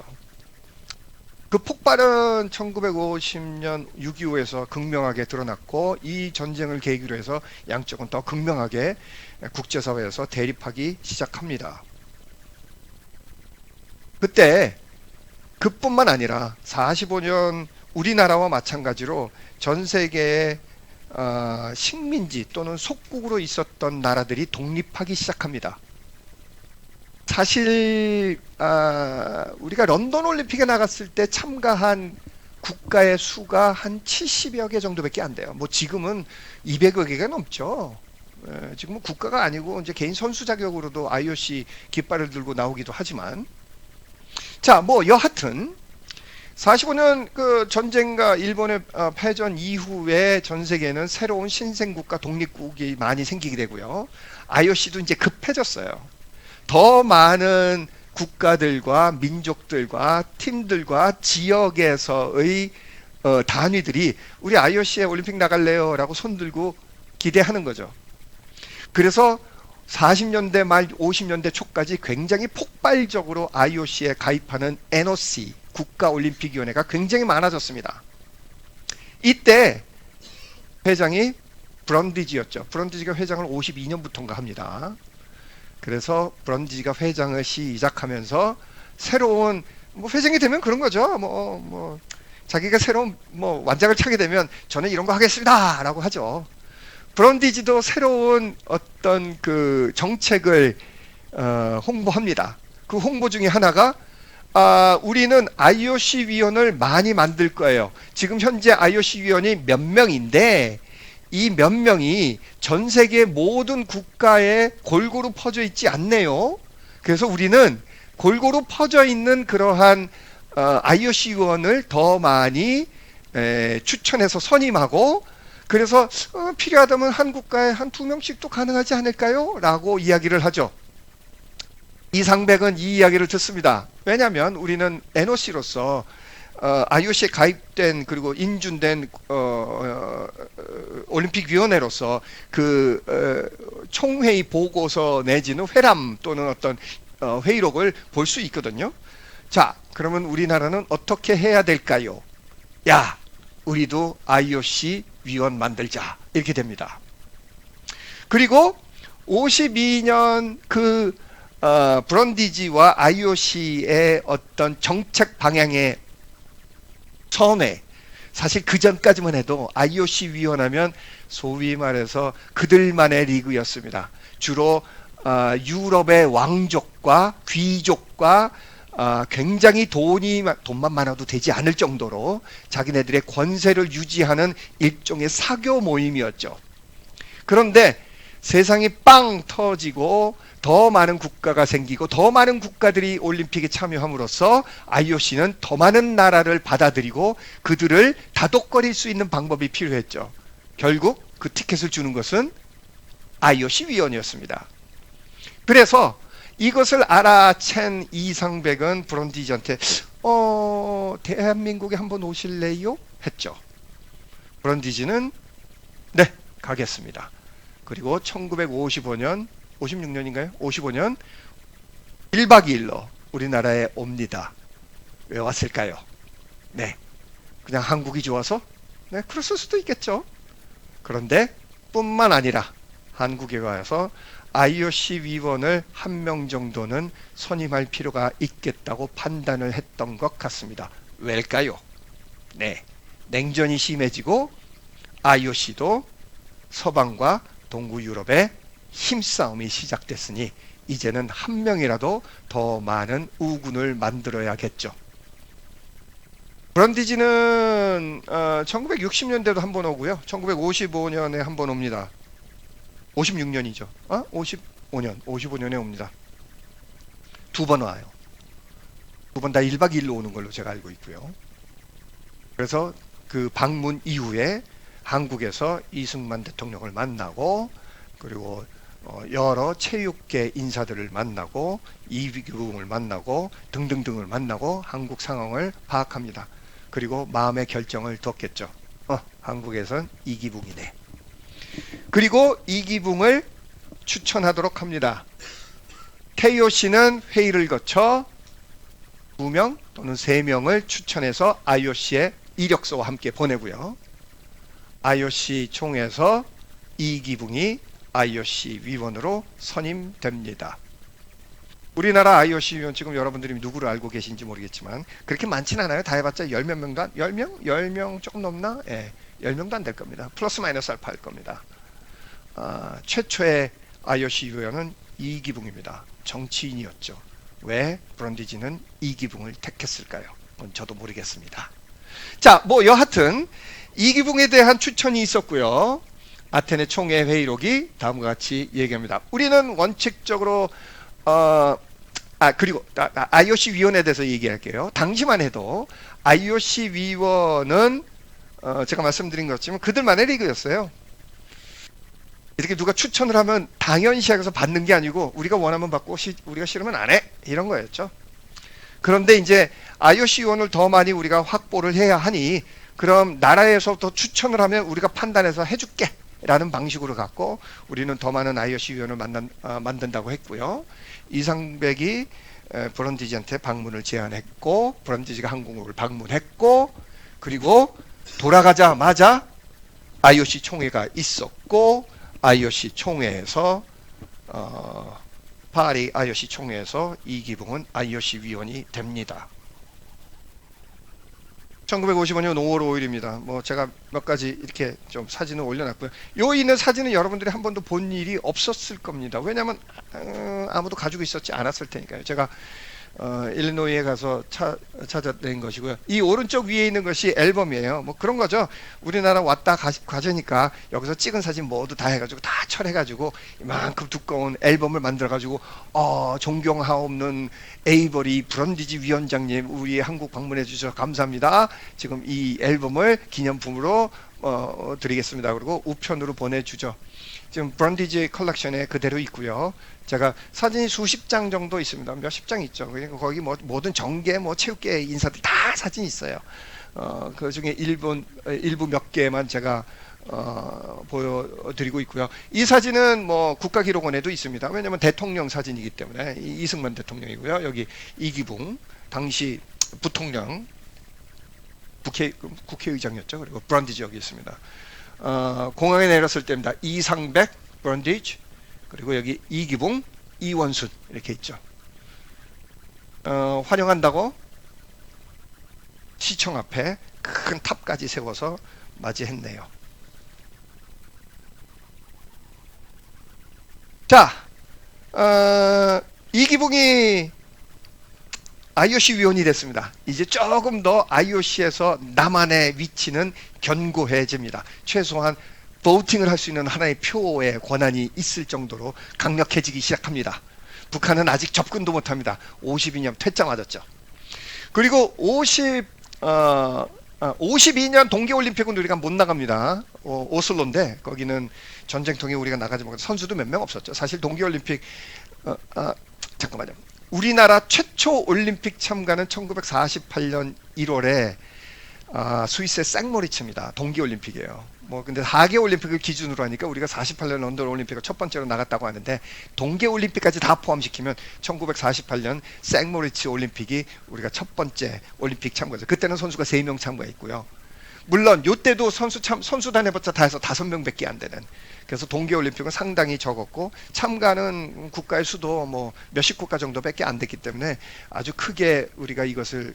그 폭발은 1950년 6.25에서 극명하게 드러났고, 이 전쟁을 계기로 해서 양쪽은 더 극명하게 국제사회에서 대립하기 시작합니다. 그때 그뿐만 아니라 45년 우리나라와 마찬가지로 전 세계의 식민지 또는 속국으로 있었던 나라들이 독립하기 시작합니다. 사실 우리가 런던 올림픽에 나갔을 때 참가한 국가의 수가 한 70여 개 정도밖에 안 돼요. 뭐 지금은 200여 개가 넘죠. 지금은 국가가 아니고 이제 개인 선수 자격으로도 IOC 깃발을 들고 나오기도 하지만, 자, 뭐 여하튼 45년 그 전쟁과 일본의 패전 이후에 전 세계에는 새로운 신생국가 독립국이 많이 생기게 되고요. IOC도 이제 급해졌어요. 더 많은 국가들과 민족들과 팀들과 지역에서의 단위들이 우리 IOC에 올림픽 나갈래요? 라고 손들고 기대하는 거죠. 그래서 40년대 말 50년대 초까지 굉장히 폭발적으로 IOC에 가입하는 NOC 국가올림픽위원회가 굉장히 많아졌습니다. 이때 회장이 브런디지였죠. 브런디지가 회장을 52년부터인가 합니다. 그래서 브런디지가 회장을 시작하면서 새로운 뭐 회장이 되면 그런 거죠. 뭐 자기가 새로운 뭐 완장을 차게 되면 저는 이런 거 하겠습니다라고 하죠. 브런디지도 새로운 어떤 그 정책을 홍보합니다. 그 홍보 중에 하나가 우리는 IOC 위원을 많이 만들 거예요. 지금 현재 IOC 위원이 몇 명인데 이 몇 명이 전 세계 모든 국가에 골고루 퍼져 있지 않네요. 그래서 우리는 골고루 퍼져 있는 그러한 IOC 위원을 더 많이 추천해서 선임하고, 그래서 필요하다면 한 국가에 한 2명씩도 가능하지 않을까요? 라고 이야기를 하죠. 이상백은 이 이야기를 듣습니다. 왜냐하면 우리는 NOC로서 IOC에 가입된 그리고 인준된 올림픽위원회로서 그 총회의 보고서 내지는 회람 또는 어떤 회의록을 볼 수 있거든요. 자, 그러면 우리나라는 어떻게 해야 될까요? 야, 우리도 IOC 위원 만들자, 이렇게 됩니다. 그리고 52년 그 브런디지와 IOC의 어떤 정책 방향의 처음에, 사실 그 전까지만 해도 IOC 위원하면 소위 말해서 그들만의 리그였습니다. 주로 유럽의 왕족과 귀족과 굉장히 돈만 많아도 되지 않을 정도로 자기네들의 권세를 유지하는 일종의 사교 모임이었죠. 그런데 세상이 빵 터지고 더 많은 국가가 생기고 더 많은 국가들이 올림픽에 참여함으로써 IOC는 더 많은 나라를 받아들이고 그들을 다독거릴 수 있는 방법이 필요했죠. 결국 그 티켓을 주는 것은 IOC 위원이었습니다. 그래서 이것을 알아챈 이상백은 브런디지한테 대한민국에 한번 오실래요? 했죠. 브런디지는 네, 가겠습니다. 그리고 1955년 56년인가요? 55년 1박 2일로 우리나라에 옵니다. 왜 왔을까요? 네, 그냥 한국이 좋아서? 네, 그랬을 수도 있겠죠. 그런데 뿐만 아니라 한국에 와서 IOC 위원을 한 명 정도는 선임할 필요가 있겠다고 판단을 했던 것 같습니다. 왜일까요? 네, 냉전이 심해지고 IOC도 서방과 동구 유럽의 힘싸움이 시작됐으니 이제는 한 명이라도 더 많은 우군을 만들어야겠죠. 브런디지는 1960년대도 한 번 오고요. 1955년에 한 번 옵니다. 56년이죠. 55년에 옵니다. 두 번 와요. 두 번 다 1박 2일로 오는 걸로 제가 알고 있고요. 그래서 그 방문 이후에 한국에서 이승만 대통령을 만나고, 그리고 여러 체육계 인사들을 만나고 이기붕을 만나고 등등등을 만나고 한국 상황을 파악합니다. 그리고 마음의 결정을 뒀겠죠. 한국에선 이기붕이네. 그리고 이기붕을 추천하도록 합니다. KOC는 회의를 거쳐 2명 또는 3명을 추천해서 IOC에 이력서와 함께 보내고요. IOC 총회에서 이기붕이 IOC 위원으로 선임됩니다. 우리나라 IOC 위원 지금 여러분들이 누구를 알고 계신지 모르겠지만 그렇게 많지는 않아요. 다 해봤자 10몇 명도 10명? 10명 조금 넘나? 예, 10명도 안 될 겁니다. 플러스 마이너스 알파일 겁니다. 최초의 IOC 위원은 이기붕입니다. 정치인이었죠. 왜 브런디지는 이기붕을 택했을까요? 그건 저도 모르겠습니다. 자, 뭐 여하튼 이기붕에 대한 추천이 있었고요. 아테네 총회 회의록이 다음과 같이 얘기합니다. 우리는 원칙적으로 그리고 IOC 위원에 대해서 얘기할게요. 당시만 해도 IOC 위원은 제가 말씀드린 것처럼 그들만의 리그였어요. 이렇게 누가 추천을 하면 당연시하게서 받는 게 아니고 우리가 원하면 받고 우리가 싫으면 안 해 이런 거였죠. 그런데 이제 IOC 위원을 더 많이 우리가 확보를 해야 하니 그럼 나라에서부터 추천을 하면 우리가 판단해서 해줄게 라는 방식으로 갖고 우리는 더 많은 IOC 위원을 만든다고 했고요. 이상백이 브런디지한테 방문을 제안했고 브런디지가 한국을 방문했고 그리고 돌아가자마자 IOC 총회가 있었고 IOC 총회에서 파리 IOC 총회에서 이기붕은 IOC 위원이 됩니다. 1955년 5월 5일입니다. 뭐 제가 몇 가지 이렇게 좀 사진을 올려놨고요. 요 있는 사진은 여러분들이 한 번도 본 일이 없었을 겁니다. 왜냐하면 아무도 가지고 있었지 않았을 테니까요. 제가 일리노이에 가서 찾아낸 것이고요. 이 오른쪽 위에 있는 것이 앨범이에요. 뭐 그런 거죠. 우리나라 왔다 가자니까 여기서 찍은 사진 모두 다 해가지고 다 철해가지고 이만큼 두꺼운 앨범을 만들어가지고 존경하옵는 에이버리 브런디지 위원장님 우리 한국 방문해 주셔서 감사합니다. 지금 이 앨범을 기념품으로 드리겠습니다. 그리고 우편으로 보내주죠. 지금 브런디지 컬렉션에 그대로 있고요. 제가 사진이 수십 장 정도 있습니다. 몇십 장 있죠. 거기 뭐 모든 정계, 뭐 체육계 인사들 다 사진이 있어요. 그 중에 일부 몇 개만 제가 보여드리고 있고요. 이 사진은 뭐 국가기록원에도 있습니다. 왜냐하면 대통령 사진이기 때문에 이승만 대통령이고요. 여기 이기붕 당시 부통령 국회의장이었죠. 그리고 브런디지 여기 있습니다. 공항에 내렸을 때입니다. 이상백, 브런디지, 그리고 여기 이기붕, 이원순 이렇게 있죠. 환영한다고 시청 앞에 큰 탑까지 세워서 맞이했네요. 자, 이기붕이 IOC 위원이 됐습니다. 이제 조금 더 IOC에서 나만의 위치는 견고해집니다. 최소한 보팅을 할 수 있는 하나의 표의 권한이 있을 정도로 강력해지기 시작합니다. 북한은 아직 접근도 못합니다. 52년 퇴짜 맞았죠. 그리고 52년 동계올림픽은 우리가 못 나갑니다. 오슬로인데 거기는 전쟁통에 우리가 나가지 못해서 선수도 몇 명 없었죠. 사실 동계올림픽 잠깐만요. 우리나라 최초 올림픽 참가는 1948년 1월에 스위스의 생모리츠입니다. 동계올림픽이에요. 뭐 근데 4개 올림픽을 기준으로 하니까 우리가 48년 런던 올림픽을 첫 번째로 나갔다고 하는데 동계올림픽까지 다 포함시키면 1948년 생모리츠 올림픽이 우리가 첫 번째 올림픽 참가죠. 그때는 선수가 3명 참가했고요. 물론 이때도 선수단 해봤자 다 해서 5명밖에 안 되는. 그래서 동계올림픽은 상당히 적었고 참가는 국가의 수도 뭐 몇십 국가 정도밖에 안 됐기 때문에 아주 크게 우리가 이것을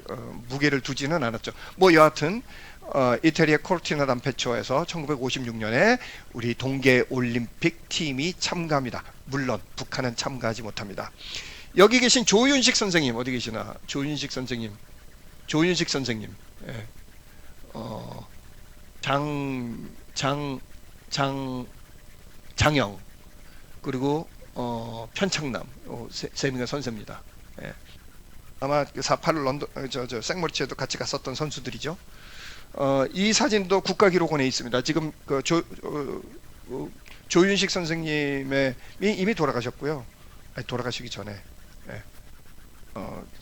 무게를 두지는 않았죠. 뭐 여하튼 이태리의 코르티나 담페초에서 1956년에 우리 동계올림픽 팀이 참가합니다. 물론 북한은 참가하지 못합니다. 여기 계신 조윤식 선생님 어디 계시나? 조윤식 선생님. 예. 장영 그리고 편창남 세 명의 선수입니다. 예. 아마 48 런던 생머리치에도 같이 갔었던 선수들이죠. 이 사진도 국가기록원에 있습니다. 지금 그 조윤식 선생님의 이미 돌아가셨고요. 아니, 돌아가시기 전에 예.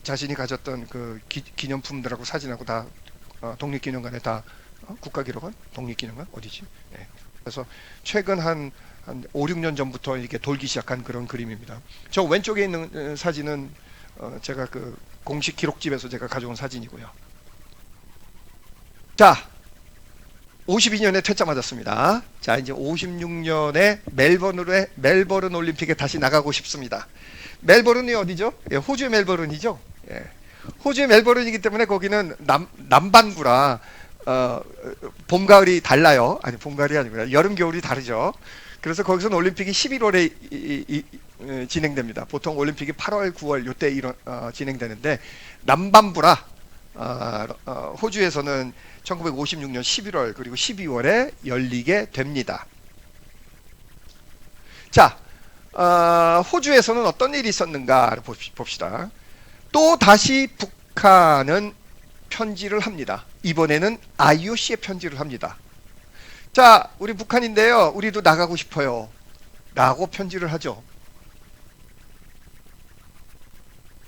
자신이 가졌던 그 기념품들하고 사진하고 다 독립기념관에 다 국가기록원? 독립기념관? 어디지? 예. 그래서 최근 한 5, 6년 전부터 이렇게 돌기 시작한 그런 그림입니다. 저 왼쪽에 있는 사진은 제가 그 공식 기록집에서 제가 가져온 사진이고요. 자, 52년에 퇴짜 맞았습니다. 자, 이제 56년에 멜버른 올림픽에 다시 나가고 싶습니다. 멜버른이 어디죠? 예, 호주의 멜버른이죠. 예. 호주의 멜버른이기 때문에 거기는 남반구라 봄 가을이 달라요. 아니 봄 가을이 아니구나. 여름 겨울이 다르죠. 그래서 거기서는 올림픽이 11월에 진행됩니다. 보통 올림픽이 8월, 9월 요때 진행되는데 남반부라 호주에서는 1956년 11월 그리고 12월에 열리게 됩니다. 자, 호주에서는 어떤 일이 있었는가 봅시다. 또 다시 북한은 편지를 합니다. 이번에는 IOC에 편지를 합니다. 자, 우리 북한인데요. 우리도 나가고 싶어요. 라고 편지를 하죠.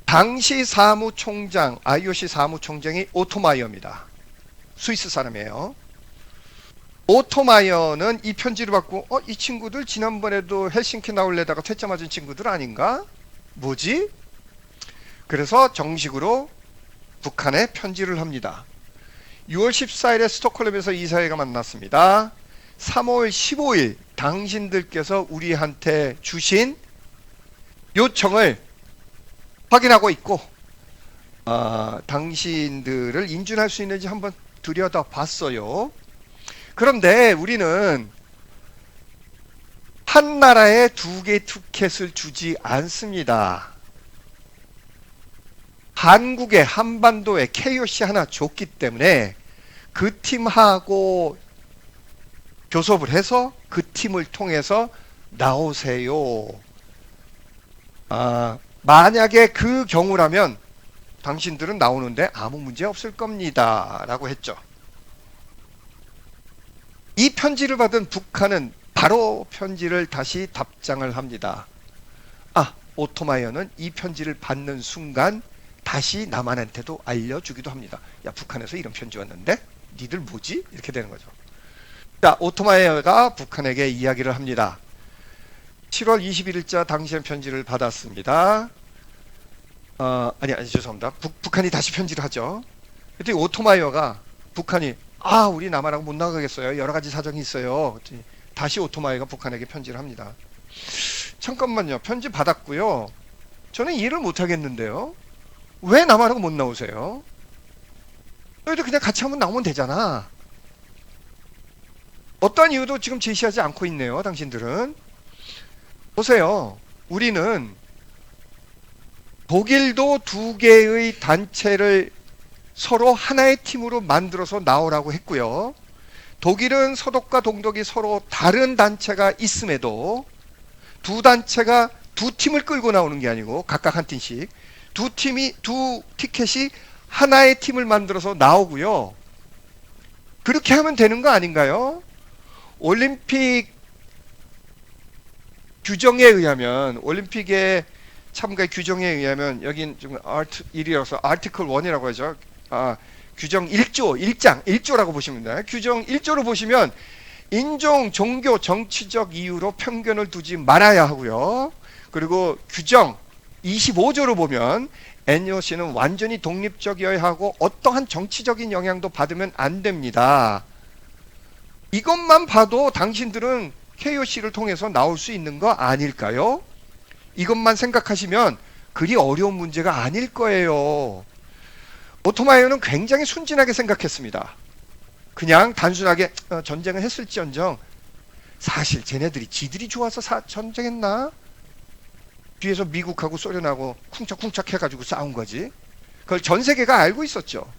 당시 사무총장, IOC 사무총장이 오토마이어입니다. 스위스 사람이에요. 오토마이어는 이 편지를 받고 이 친구들 지난번에도 헬싱키 나올래다가 퇴짜 맞은 친구들 아닌가? 뭐지? 그래서 정식으로 북한에 편지를 합니다. 6월 14일에 스톡홀름에서 이사회가 만났습니다. 3월 15일 당신들께서 우리한테 주신 요청을 확인하고 있고 당신들을 인준할 수 있는지 한번 들여다봤어요. 그런데 우리는 한 나라에 두 개의 티켓을 주지 않습니다. 한국에 한반도에 KOC 하나 줬기 때문에 그 팀하고 교섭을 해서 그 팀을 통해서 나오세요. 만약에 그 경우라면 당신들은 나오는데 아무 문제 없을 겁니다. 라고 했죠. 이 편지를 받은 북한은 바로 편지를 다시 답장을 합니다. 오토마이어는 이 편지를 받는 순간 다시 남한한테도 알려주기도 합니다. 야, 북한에서 이런 편지 왔는데? 니들 뭐지? 이렇게 되는 거죠. 자, 오토마이어가 북한에게 이야기를 합니다. 7월 21일자 당시엔 편지를 받았습니다. 아니 죄송합니다. 북한이 다시 편지를 하죠. 그때 오토마이어가 북한이 우리 남한하고 못 나가겠어요. 여러 가지 사정이 있어요. 다시 오토마이어가 북한에게 편지를 합니다. 잠깐만요. 편지 받았고요. 저는 이해를 못 하겠는데요. 왜 남한하고 못 나오세요? 너희들 그냥 같이 한번 나오면 되잖아. 어떠한 이유도 지금 제시하지 않고 있네요. 당신들은. 보세요. 우리는 독일도 두 개의 단체를 서로 하나의 팀으로 만들어서 나오라고 했고요. 독일은 서독과 동독이 서로 다른 단체가 있음에도 두 단체가 두 팀을 끌고 나오는 게 아니고 각각 한 팀씩 두 티켓이 하나의 팀을 만들어서 나오고요. 그렇게 하면 되는 거 아닌가요? 올림픽 규정에 의하면 올림픽의 참가의 규정에 의하면 여긴 지금 일이어서 아티클 1이라고 하죠. 규정 1조, 1조라고 보시면 돼요. 규정 1조로 보시면 인종, 종교, 정치적 이유로 편견을 두지 말아야 하고요. 그리고 규정 25조로 보면 NOC는 완전히 독립적이어야 하고 어떠한 정치적인 영향도 받으면 안 됩니다. 이것만 봐도 당신들은 KOC를 통해서 나올 수 있는 거 아닐까요? 이것만 생각하시면 그리 어려운 문제가 아닐 거예요. 오토마이어는 굉장히 순진하게 생각했습니다. 그냥 단순하게 전쟁을 했을지언정 사실 쟤네들이 지들이 좋아서 전쟁했나? 뒤에서 미국하고 소련하고 쿵짝쿵짝 해가지고 싸운 거지. 그걸 전 세계가 알고 있었죠.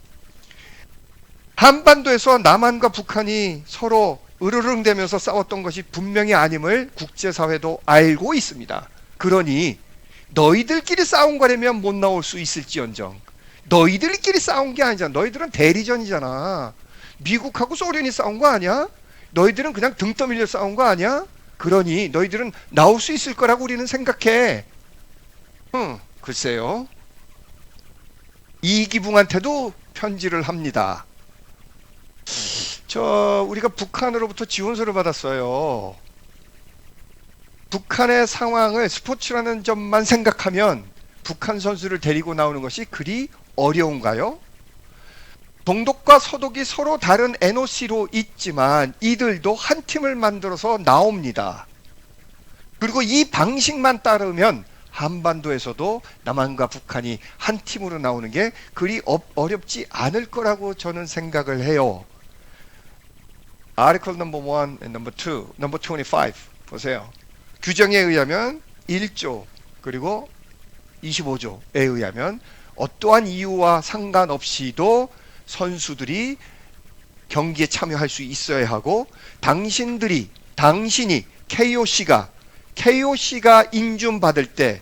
한반도에서 남한과 북한이 서로 으르릉대면서 싸웠던 것이 분명히 아님을 국제사회도 알고 있습니다. 그러니 너희들끼리 싸운 거라면 못 나올 수 있을지언정 너희들끼리 싸운 게 아니잖아. 너희들은 대리전이잖아. 미국하고 소련이 싸운 거 아니야? 너희들은 그냥 등 떠밀려 싸운 거 아니야? 그러니 너희들은 나올 수 있을 거라고 우리는 생각해. 글쎄요. 이기붕한테도 편지를 합니다. 우리가 북한으로부터 지원서를 받았어요. 북한의 상황을 스포츠라는 점만 생각하면 북한 선수를 데리고 나오는 것이 그리 어려운가요? 동독과 서독이 서로 다른 NOC로 있지만 이들도 한 팀을 만들어서 나옵니다. 그리고 이 방식만 따르면 한반도에서도 남한과 북한이 한 팀으로 나오는 게 그리 어렵지 않을 거라고 저는 생각을 해요. Article number 1 and number 2, number 25 보세요. 규정에 의하면 1조 그리고 25조에 의하면 어떠한 이유와 상관없이도 선수들이 경기에 참여할 수 있어야 하고 당신이 KOC가 인준받을 때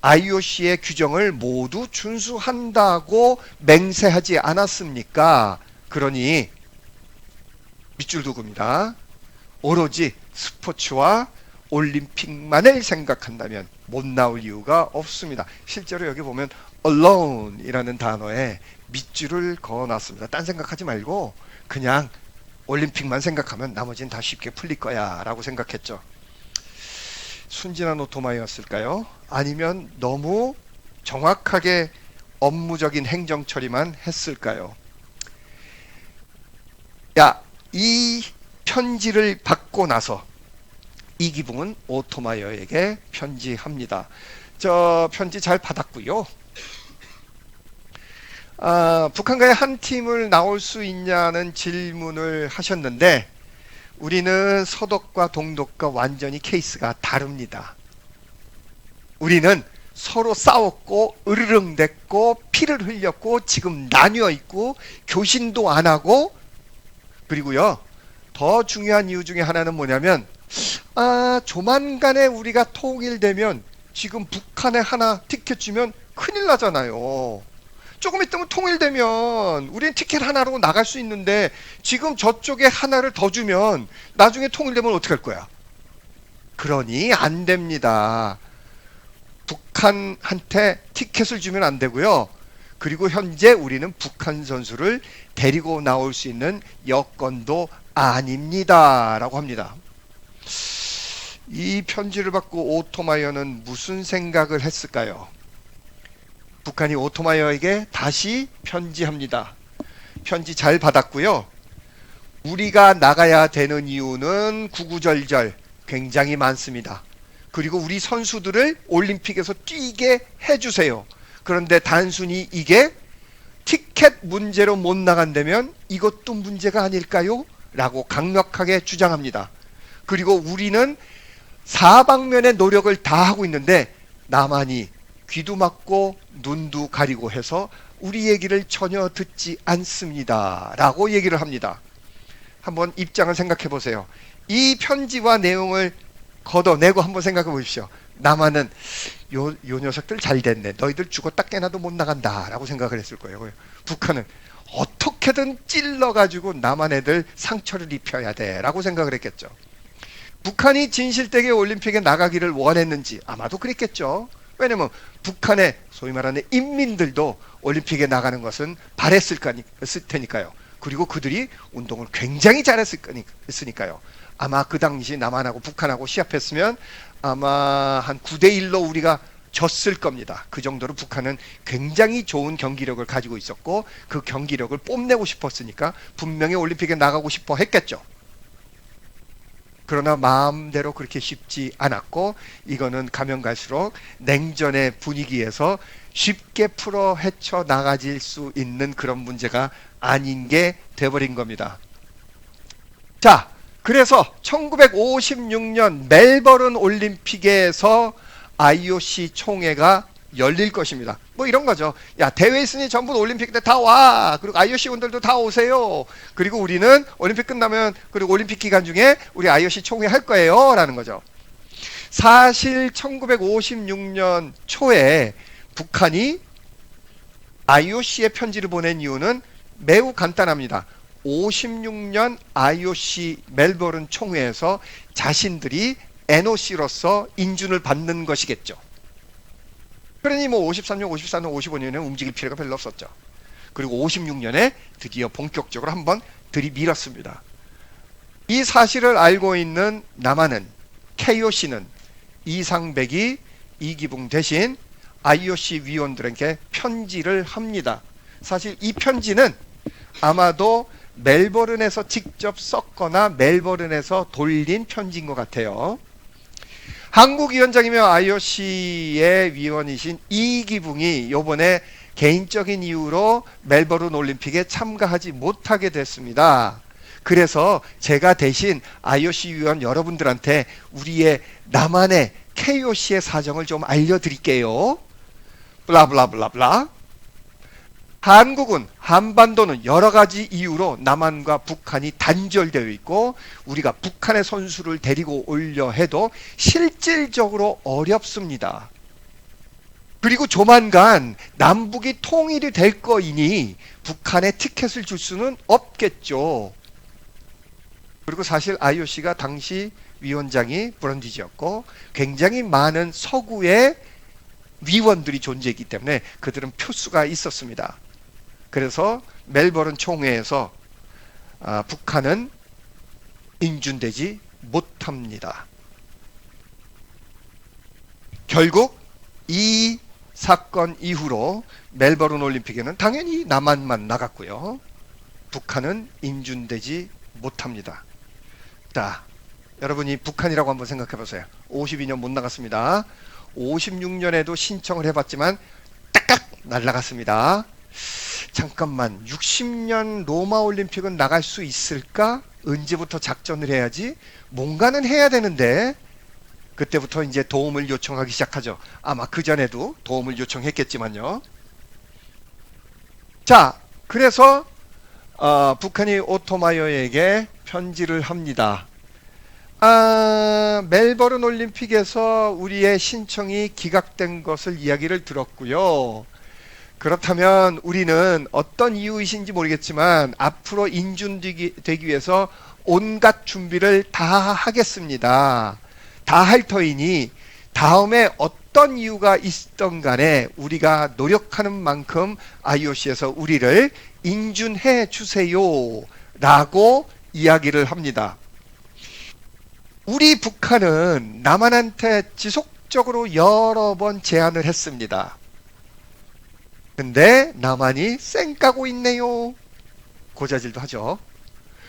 IOC의 규정을 모두 준수한다고 맹세하지 않았습니까? 그러니 밑줄 두고입니다. 오로지 스포츠와 올림픽만을 생각한다면 못 나올 이유가 없습니다. 실제로 여기 보면 alone이라는 단어에 밑줄을 그어놨습니다. 딴 생각하지 말고 그냥 올림픽만 생각하면 나머지는 다 쉽게 풀릴 거야 라고 생각했죠. 순진한 오토마이였을까요? 아니면 너무 정확하게 업무적인 행정 처리만 했을까요? 이 편지를 받고 나서 이기붕은 오토마이어에게 편지합니다. 저 편지 잘 받았고요. 북한과의 한 팀을 나올 수 있냐는 질문을 하셨는데 우리는 서독과 동독과 완전히 케이스가 다릅니다. 우리는 서로 싸웠고 으르렁댔고 피를 흘렸고 지금 나뉘어 있고 교신도 안 하고 그리고요 더 중요한 이유 중에 하나는 뭐냐면 조만간에 우리가 통일되면 지금 북한에 하나 티켓 주면 큰일 나잖아요. 조금 있으면 통일되면 우리는 티켓 하나로 나갈 수 있는데 지금 저쪽에 하나를 더 주면 나중에 통일되면 어떻게 할 거야? 그러니 안 됩니다. 북한한테 티켓을 주면 안 되고요. 그리고 현재 우리는 북한 선수를 데리고 나올 수 있는 여건도 아닙니다 라고 합니다. 이 편지를 받고 오토마이어는 무슨 생각을 했을까요? 북한이 오토마이어에게 다시 편지합니다. 편지 잘 받았고요. 우리가 나가야 되는 이유는 구구절절 굉장히 많습니다. 그리고 우리 선수들을 올림픽에서 뛰게 해주세요. 그런데 단순히 이게 티켓 문제로 못 나간다면 이것도 문제가 아닐까요? 라고 강력하게 주장합니다. 그리고 우리는 사방면의 노력을 다 하고 있는데 남한이 귀도 막고 눈도 가리고 해서 우리 얘기를 전혀 듣지 않습니다 라고 얘기를 합니다. 한번 입장을 생각해 보세요. 이 편지와 내용을 걷어내고 한번 생각해 보십시오. 남한은 요 녀석들 잘 됐네. 너희들 죽었다 깨나도 못 나간다 라고 생각을 했을 거예요. 북한은 어떻게든 찔러가지고 남한 애들 상처를 입혀야 돼 라고 생각을 했겠죠. 북한이 진실되게 올림픽에 나가기를 원했는지 아마도 그랬겠죠. 왜냐면 북한의 소위 말하는 인민들도 올림픽에 나가는 것은 바랬을 테니까요. 그리고 그들이 운동을 굉장히 잘했으니까요. 아마 그 당시 남한하고 북한하고 시합했으면 아마 한 9대1로 우리가 졌을 겁니다. 그 정도로 북한은 굉장히 좋은 경기력을 가지고 있었고 그 경기력을 뽐내고 싶었으니까 분명히 올림픽에 나가고 싶어 했겠죠. 그러나 마음대로 그렇게 쉽지 않았고 이거는 가면 갈수록 냉전의 분위기에서 쉽게 풀어 헤쳐 나가질 수 있는 그런 문제가 아닌 게 돼버린 겁니다. 자, 그래서 1956년 멜버른 올림픽에서 IOC 총회가 열릴 것입니다. 뭐 이런 거죠. 야, 대회 있으니 전부 올림픽 때 다 와. 그리고 IOC 분들도 다 오세요. 그리고 우리는 올림픽 끝나면 그리고 올림픽 기간 중에 우리 IOC 총회 할 거예요. 라는 거죠. 사실 1956년 초에 북한이 IOC에 편지를 보낸 이유는 매우 간단합니다. 56년 IOC 멜버른 총회에서 자신들이 NOC로서 인준을 받는 것이겠죠. 그러니 뭐 53년, 54년, 55년에 움직일 필요가 별로 없었죠. 그리고 56년에 드디어 본격적으로 한번 들이밀었습니다. 이 사실을 알고 있는 남한은 KOC는 이상백이 이기붕 대신 IOC 위원들에게 편지를 합니다. 사실 이 편지는 아마도 멜버른에서 직접 썼거나 멜버른에서 돌린 편지인 것 같아요. 한국위원장이며 IOC의 위원이신 이기붕이 요번에 개인적인 이유로 멜버른 올림픽에 참가하지 못하게 됐습니다. 그래서 제가 대신 IOC 위원 여러분들한테 우리의 남한의 KOC의 사정을 좀 알려드릴게요. 블라블라블라블라. 한반도는 여러 가지 이유로 남한과 북한이 단절되어 있고 우리가 북한의 선수를 데리고 오려 해도 실질적으로 어렵습니다. 그리고 조만간 남북이 통일이 될 거이니 북한에 티켓을 줄 수는 없겠죠. 그리고 사실 IOC가 당시 위원장이 브런디지였고 굉장히 많은 서구의 위원들이 존재했기 때문에 그들은 표수가 있었습니다. 그래서 멜버른 총회에서 북한은 인준되지 못합니다. 결국 이 사건 이후로 멜버른 올림픽에는 당연히 남한만 나갔고요. 북한은 인준되지 못합니다. 자, 여러분이 북한이라고 한번 생각해 보세요. 52년 못 나갔습니다. 56년에도 신청을 해봤지만 딱딱 날라갔습니다. 잠깐만, 60년 로마 올림픽은 나갈 수 있을까? 언제부터 작전을 해야지? 뭔가는 해야 되는데 그때부터 이제 도움을 요청하기 시작하죠. 아마 그전에도 도움을 요청했겠지만요. 자, 그래서 북한이 오토마이어에게 편지를 합니다. 멜버른 올림픽에서 우리의 신청이 기각된 것을 이야기를 들었고요. 그렇다면 우리는 어떤 이유이신지 모르겠지만 앞으로 인준되기 위해서 온갖 준비를 다 하겠습니다. 다 할 터이니 다음에 어떤 이유가 있던 간에 우리가 노력하는 만큼 IOC에서 우리를 인준해 주세요 라고 이야기를 합니다. 우리 북한은 남한한테 지속적으로 여러 번 제안을 했습니다. 근데 남한이 쌩까고 있네요. 고자질도 하죠.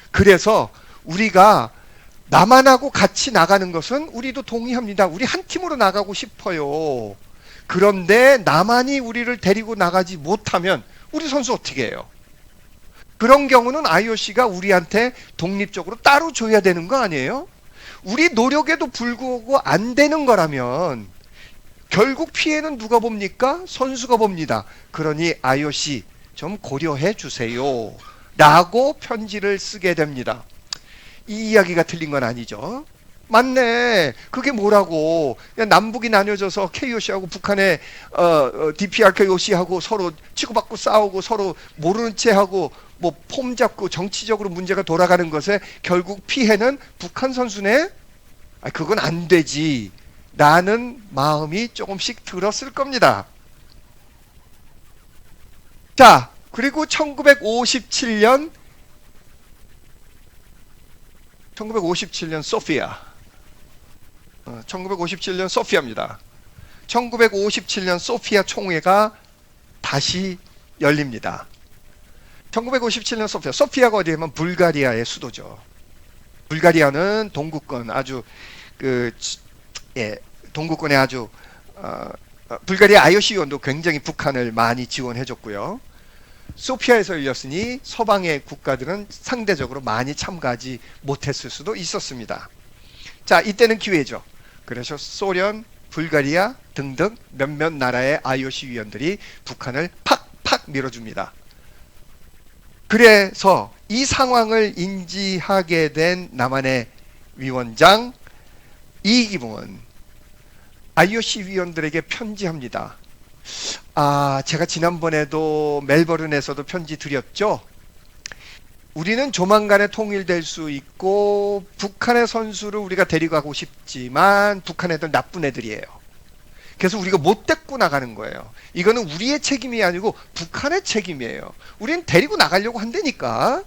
그래서 우리가 남한하고 같이 나가는 것은 우리도 동의합니다. 우리 한 팀으로 나가고 싶어요. 그런데 남한이 우리를 데리고 나가지 못하면 우리 선수 어떻게 해요? 그런 경우는 IOC가 우리한테 독립적으로 따로 줘야 되는 거 아니에요? 우리 노력에도 불구하고 안 되는 거라면 결국 피해는 누가 봅니까? 선수가 봅니다. 그러니 IOC 좀 고려해 주세요 라고 편지를 쓰게 됩니다. 이 이야기가 틀린 건 아니죠. 맞네. 그게 뭐라고. 남북이 나뉘어져서 KOC하고 북한의 DPRKOC하고 서로 치고받고 싸우고 서로 모르는 체하고 뭐 폼 잡고 정치적으로 문제가 돌아가는 것에 결국 피해는 북한 선수네? 그건 안 되지 라는 마음이 조금씩 들었을 겁니다. 자, 그리고 1957년 소피아. 1957년 소피아입니다. 1957년 소피아 총회가 다시 열립니다. 1957년 소피아가 어디냐면 불가리아의 수도죠. 불가리아는 동구권 아주 동구권에 아주 불가리아 IOC 위원도 굉장히 북한을 많이 지원해줬고요. 소피아에서 열렸으니 서방의 국가들은 상대적으로 많이 참가하지 못했을 수도 있었습니다. 자, 이때는 기회죠. 그래서 소련, 불가리아 등등 몇몇 나라의 IOC 위원들이 북한을 팍팍 밀어줍니다. 그래서 이 상황을 인지하게 된 남한의 위원장 이기붕은 IOC 위원들에게 편지합니다. 제가 지난번에도 멜버른에서도 편지 드렸죠. 우리는 조만간에 통일될 수 있고 북한의 선수를 우리가 데리고 가고 싶지만 북한 애들 나쁜 애들이에요. 그래서 우리가 못 데리고 나가는 거예요. 이거는 우리의 책임이 아니고 북한의 책임이에요. 우리는 데리고 나가려고 한다니까.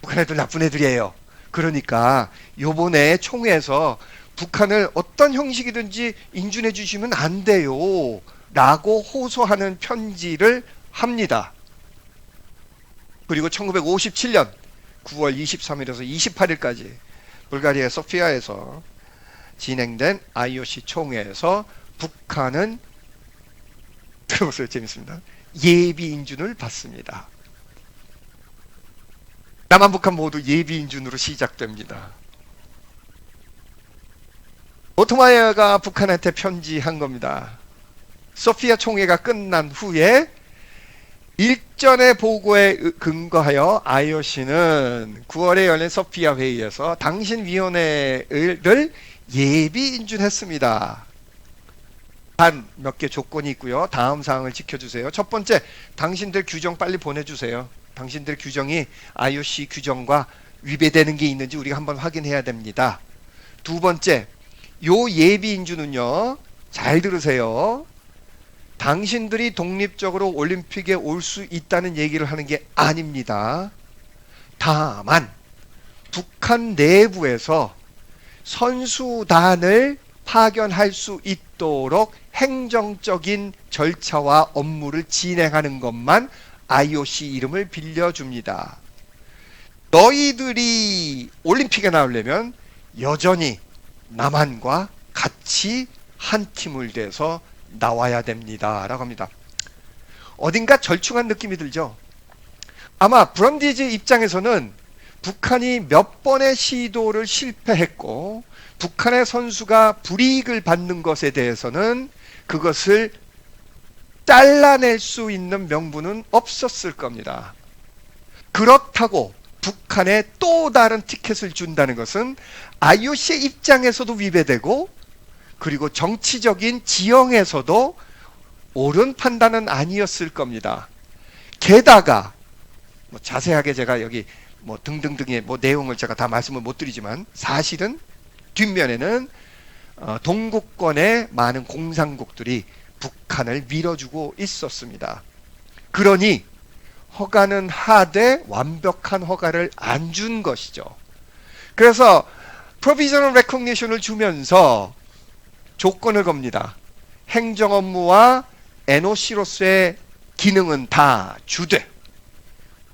북한 애들 나쁜 애들이에요. 그러니까 요번에 총회에서 북한을 어떤 형식이든지 인준해 주시면 안 돼요 라고 호소하는 편지를 합니다. 그리고 1957년 9월 23일에서 28일까지 불가리아 소피아에서 진행된 IOC 총회에서 북한은 들어보세요. 재밌습니다. 예비 인준을 받습니다. 남한 북한 모두 예비 인준으로 시작됩니다. 오토마이어가 북한한테 편지한 겁니다. 소피아 총회가 끝난 후에 일전의 보고에 근거하여 IOC는 9월에 열린 소피아 회의에서 당신 위원회를 예비 인준했습니다. 단 몇 개 조건이 있고요. 다음 사항을 지켜주세요. 첫 번째, 당신들 규정 빨리 보내주세요. 당신들 규정이 IOC 규정과 위배되는 게 있는지 우리가 한번 확인해야 됩니다. 두 번째, 요 예비 인준은요, 잘 들으세요. 당신들이 독립적으로 올림픽에 올 수 있다는 얘기를 하는 게 아닙니다. 다만 북한 내부에서 선수단을 파견할 수 있도록 행정적인 절차와 업무를 진행하는 것만 IOC 이름을 빌려줍니다. 너희들이 올림픽에 나오려면 여전히 남한과 같이 한 팀을 돼서 나와야 됩니다. 라고 합니다. 어딘가 절충한 느낌이 들죠. 아마 브런디즈 입장에서는 북한이 몇 번의 시도를 실패했고 북한의 선수가 불이익을 받는 것에 대해서는 그것을 잘라낼 수 있는 명분은 없었을 겁니다. 그렇다고 북한에 또 다른 티켓을 준다는 것은 IOC의 입장에서도 위배되고 그리고 정치적인 지형에서도 옳은 판단은 아니었을 겁니다. 게다가 뭐 자세하게 제가 여기 뭐 등등등의 뭐 내용을 제가 다 말씀을 못 드리지만 사실은 뒷면에는 동구권의 많은 공산국들이 북한을 밀어주고 있었습니다. 그러니 허가는 하되 완벽한 허가를 안 준 것이죠. 그래서 Provisional Recognition을 주면서 조건을 겁니다. 행정 업무와 NOC로서의 기능은 다 주되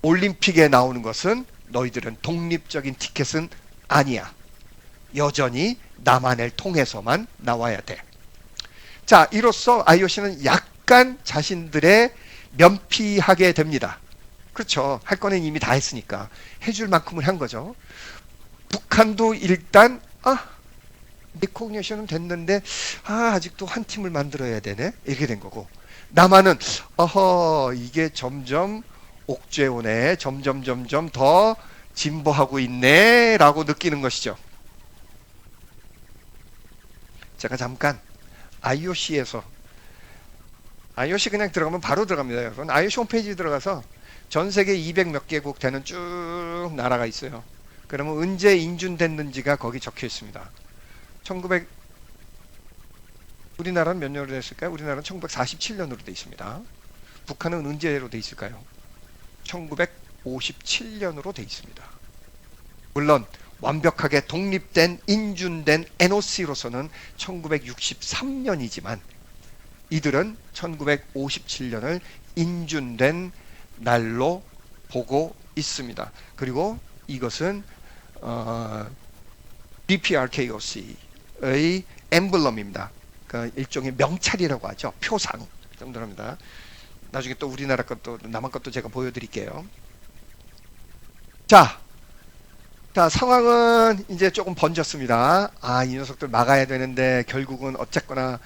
올림픽에 나오는 것은 너희들은 독립적인 티켓은 아니야. 여전히 남한을 통해서만 나와야 돼. 자, 이로써 IOC는 약간 자신들의 면피하게 됩니다. 그렇죠. 할 거는 이미 다 했으니까 해줄 만큼은 한 거죠. 북한도 일단 리코그니션은 됐는데 아직도 한 팀을 만들어야 되네 이렇게 된 거고 남한은 이게 점점 옥죄오네 점점 더 진보하고 있네 라고 느끼는 것이죠. 제가 잠깐 IOC에서 IOC 그냥 들어가면 바로 들어갑니다. 여러분 IOC 홈페이지 들어가서 전 세계 200 몇 개국 되는 쭉 나라가 있어요. 그러면 언제 인준됐는지가 거기 적혀 있습니다. 우리나라는 몇 년으로 됐을까요? 우리나라는 1947년으로 돼 있습니다. 북한은 언제로 돼 있을까요? 1957년으로 돼 있습니다. 물론 완벽하게 독립된 인준된 NOC로서는 1963년이지만 이들은 1957년을 인준된 날로 보고 있습니다. 그리고 이것은 DPRKOC의 엠블럼입니다. 그러니까 일종의 명찰이라고 하죠. 표상 정도랍니다. 나중에 또 우리나라 것도 남한 것도 제가 보여드릴게요. 자, 상황은 이제 조금 번졌습니다. 이 녀석들 막아야 되는데 결국은 어쨌거나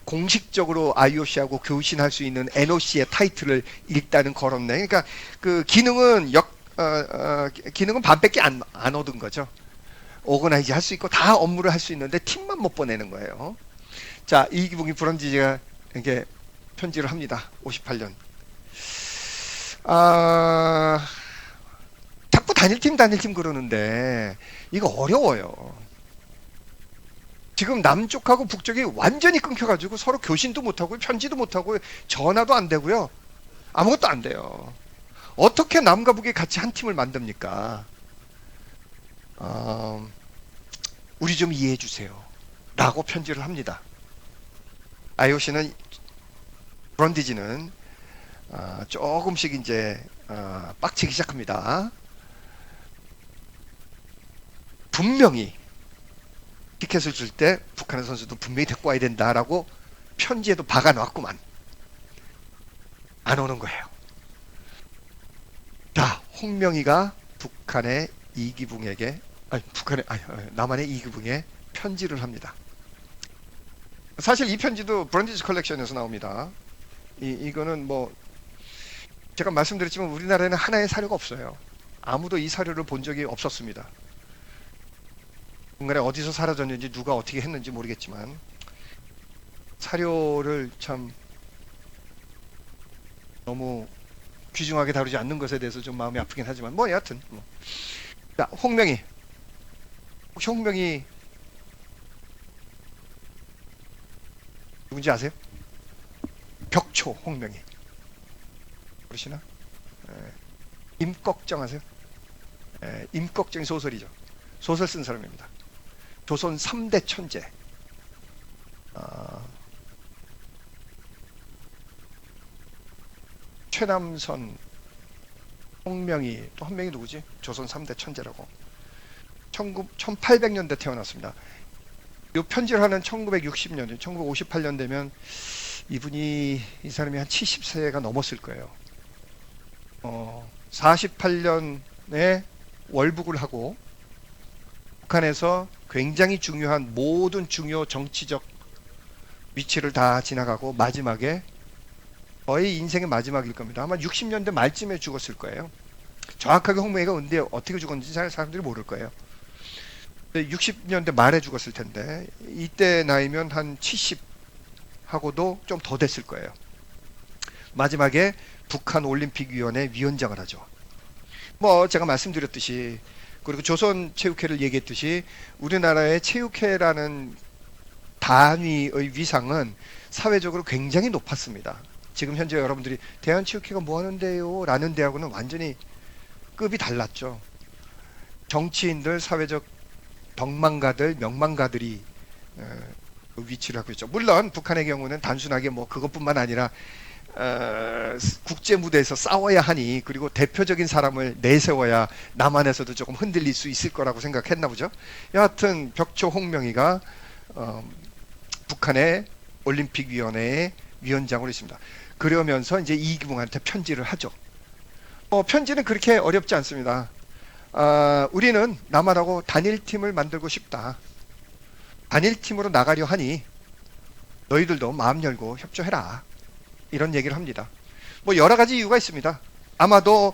공식적으로 IOC하고 교신할 수 있는 NOC의 타이틀을 일단은 걸었네. 그러니까 그 기능은 기능은 반밖에 안 얻은 거죠. 오거나이즈 할 수 있고 다 업무를 할 수 있는데 팀만 못 보내는 거예요. 자, 이기붕이 브런디즈가 이렇게 편지를 합니다. 58년. 자꾸 단일팀 그러는데 이거 어려워요. 지금 남쪽하고 북쪽이 완전히 끊겨가지고 서로 교신도 못하고 편지도 못하고 전화도 안 되고요. 아무것도 안 돼요. 어떻게 남과 북이 같이 한 팀을 만듭니까? 우리 좀 이해해 주세요. 라고 편지를 합니다. IOC는 브런디지는 조금씩 이제 빡치기 시작합니다. 분명히 티켓을 줄 때 북한의 선수도 분명히 데리고 와야 된다라고 편지에도 박아놨구만. 안 오는 거예요. 자, 홍명희가 북한의 이기붕에게 남한의 이기붕에 편지를 합니다. 사실 이 편지도 브런디즈 컬렉션에서 나옵니다. 이거는 뭐 제가 말씀드렸지만 우리나라에는 하나의 사료가 없어요. 아무도 이 사료를 본 적이 없었습니다. 중간에 어디서 사라졌는지 누가 어떻게 했는지 모르겠지만 사료를 참 너무 귀중하게 다루지 않는 것에 대해서 좀 마음이 아프긴 하지만 뭐 여하튼 뭐. 자, 홍명희. 혹시 홍명희 누군지 아세요? 벽초 홍명희 모르시나? 임꺽정 아세요? 임꺽정이 소설이죠. 소설 쓴 사람입니다. 조선 3대 천재. 최남선, 홍명희, 또 한 명이 누구지? 조선 3대 천재라고. 1800년대 태어났습니다. 이 편지를 하는 1960년, 1958년 되면 이 사람이 한 70세가 넘었을 거예요. 48년에 월북을 하고 북한에서 굉장히 중요한 모든 중요 정치적 위치를 다 지나가고 마지막에 거의 인생의 마지막일 겁니다. 아마 60년대 말쯤에 죽었을 거예요. 정확하게 홍명희가 언제 어떻게 죽었는지 잘 사람들이 모를 거예요. 60년대 말에 죽었을 텐데 이때 나이면 한 70하고도 좀 더 됐을 거예요. 마지막에 북한올림픽위원회 위원장을 하죠. 뭐 제가 말씀드렸듯이 그리고 조선체육회를 얘기했듯이 우리나라의 체육회라는 단위의 위상은 사회적으로 굉장히 높았습니다. 지금 현재 여러분들이 대한체육회가 뭐 하는데요? 라는 데하고는 완전히 급이 달랐죠. 정치인들, 사회적 덕망가들, 명망가들이 위치를 하고 있죠. 물론 북한의 경우는 단순하게 뭐 그것뿐만 아니라 국제 무대에서 싸워야 하니 그리고 대표적인 사람을 내세워야 남한에서도 조금 흔들릴 수 있을 거라고 생각했나 보죠. 여하튼 벽초 홍명희가 북한의 올림픽위원회의 위원장으로 있습니다. 그러면서 이제 이기붕한테 편지를 하죠. 편지는 그렇게 어렵지 않습니다. 우리는 남한하고 단일팀을 만들고 싶다. 단일팀으로 나가려 하니 너희들도 마음 열고 협조해라. 이런 얘기를 합니다. 뭐 여러 가지 이유가 있습니다. 아마도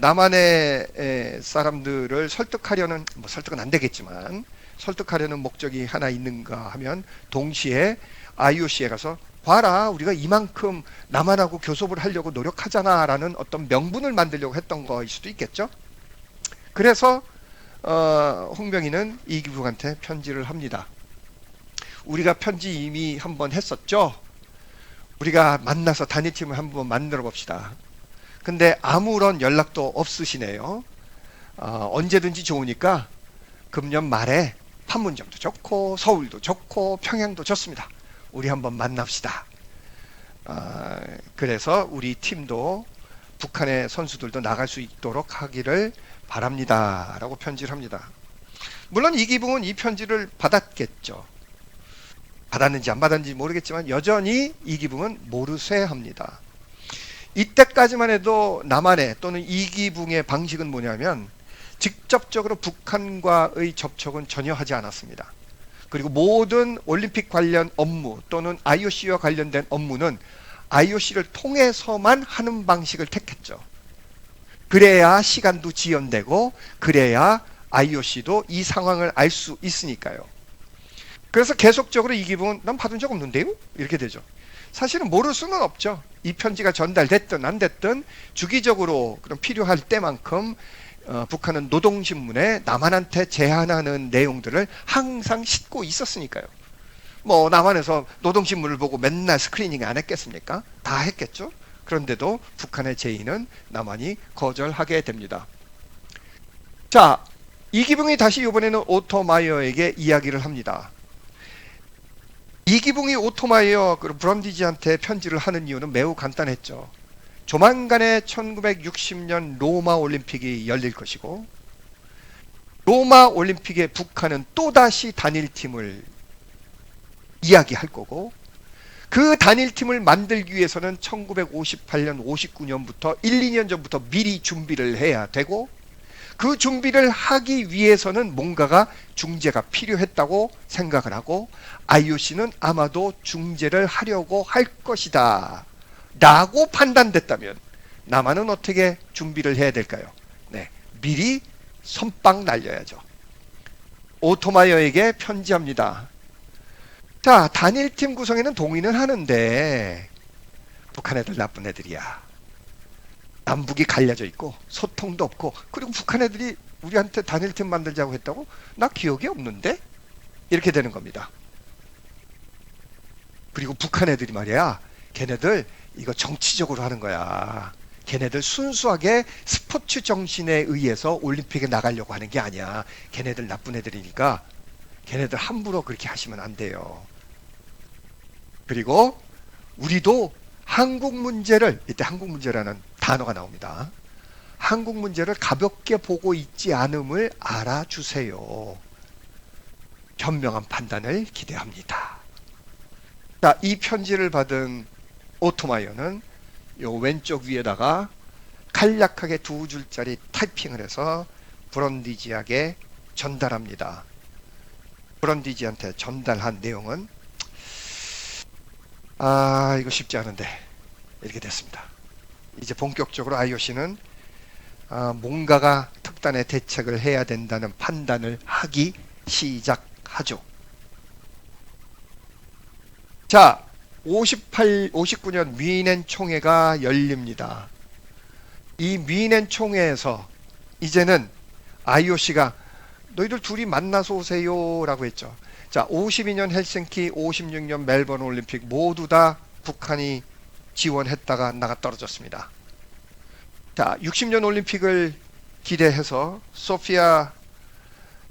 남한의 사람들을 설득하려는, 뭐 설득은 안 되겠지만 설득하려는 목적이 하나 있는가 하면 동시에 IOC에 가서 봐라, 우리가 이만큼 남한하고 교섭을 하려고 노력하잖아 라는 어떤 명분을 만들려고 했던 거일 수도 있겠죠. 그래서 홍명희는 이기붕한테 편지를 합니다. 우리가 편지 이미 한번 했었죠. 우리가 만나서 단일팀을 한번 만들어 봅시다. 근데 아무런 연락도 없으시네요. 언제든지 좋으니까 금년 말에 판문점도 좋고 서울도 좋고 평양도 좋습니다. 우리 한번 만납시다. 그래서 우리 팀도 북한의 선수들도 나갈 수 있도록 하기를 바랍니다. 라고 편지를 합니다. 물론 이기붕은 이 편지를 받았겠죠. 받았는지 안 받았는지 모르겠지만 여전히 이기붕은 모르쇠합니다. 이때까지만 해도 남한의 또는 이기붕의 방식은 뭐냐면 직접적으로 북한과의 접촉은 전혀 하지 않았습니다. 그리고 모든 올림픽 관련 업무 또는 IOC와 관련된 업무는 IOC를 통해서만 하는 방식을 택했죠. 그래야 시간도 지연되고 그래야 IOC도 이 상황을 알 수 있으니까요. 그래서 계속적으로 이기붕은 난 받은 적 없는데요? 이렇게 되죠. 사실은 모를 수는 없죠. 이 편지가 전달됐든 안 됐든 주기적으로 그럼 필요할 때만큼 북한은 노동신문에 남한한테 제안하는 내용들을 항상 싣고 있었으니까요. 뭐 남한에서 노동신문을 보고 맨날 스크리닝 안 했겠습니까? 다 했겠죠. 그런데도 북한의 제의는 남한이 거절하게 됩니다. 자, 이기붕이 다시 이번에는 오토마이어에게 이야기를 합니다. 이기붕이 오토마이어 브런디지한테 편지를 하는 이유는 매우 간단했죠. 조만간에 1960년 로마 올림픽이 열릴 것이고 로마 올림픽에 북한은 또다시 단일팀을 이야기할 거고, 그 단일팀을 만들기 위해서는 1958년, 59년부터 1, 2년 전부터 미리 준비를 해야 되고, 그 준비를 하기 위해서는 뭔가가 중재가 필요했다고 생각을 하고, IOC는 아마도 중재를 하려고 할 것이다 라고 판단됐다면 남한은 어떻게 준비를 해야 될까요? 네, 미리 선빵 날려야죠. 오토마이어에게 편지합니다. 자, 단일팀 구성에는 동의는 하는데 북한 애들 나쁜 애들이야. 남북이 갈려져 있고 소통도 없고, 그리고 북한 애들이 우리한테 단일팀 만들자고 했다고? 나 기억이 없는데? 이렇게 되는 겁니다. 그리고 북한 애들이 말이야, 걔네들 이거 정치적으로 하는 거야. 걔네들 순수하게 스포츠 정신에 의해서 올림픽에 나가려고 하는 게 아니야. 걔네들 나쁜 애들이니까 걔네들 함부로 그렇게 하시면 안 돼요. 그리고 우리도 한국 문제를, 이때 한국 문제라는 단어가 나옵니다. 한국 문제를 가볍게 보고 있지 않음을 알아주세요. 현명한 판단을 기대합니다. 자, 이 편지를 받은 오토마이어는 요 왼쪽 위에다가 간략하게 2줄짜리 타이핑을 해서 브런디지에게 전달합니다. 브런디지한테 전달한 내용은 이거 쉽지 않은데 이렇게 됐습니다. 이제 본격적으로 IOC는 뭔가가 특단의 대책을 해야 된다는 판단을 하기 시작하죠. 자, 59년 뮌헨 총회가 열립니다. 이 뮌헨 총회에서 이제는 IOC가 너희들 둘이 만나서 오세요 라고 했죠. 자, 52년 헬싱키, 56년 멜버른 올림픽 모두 다 북한이 지원했다가 나가 떨어졌습니다. 자, 60년 올림픽을 기대해서 소피아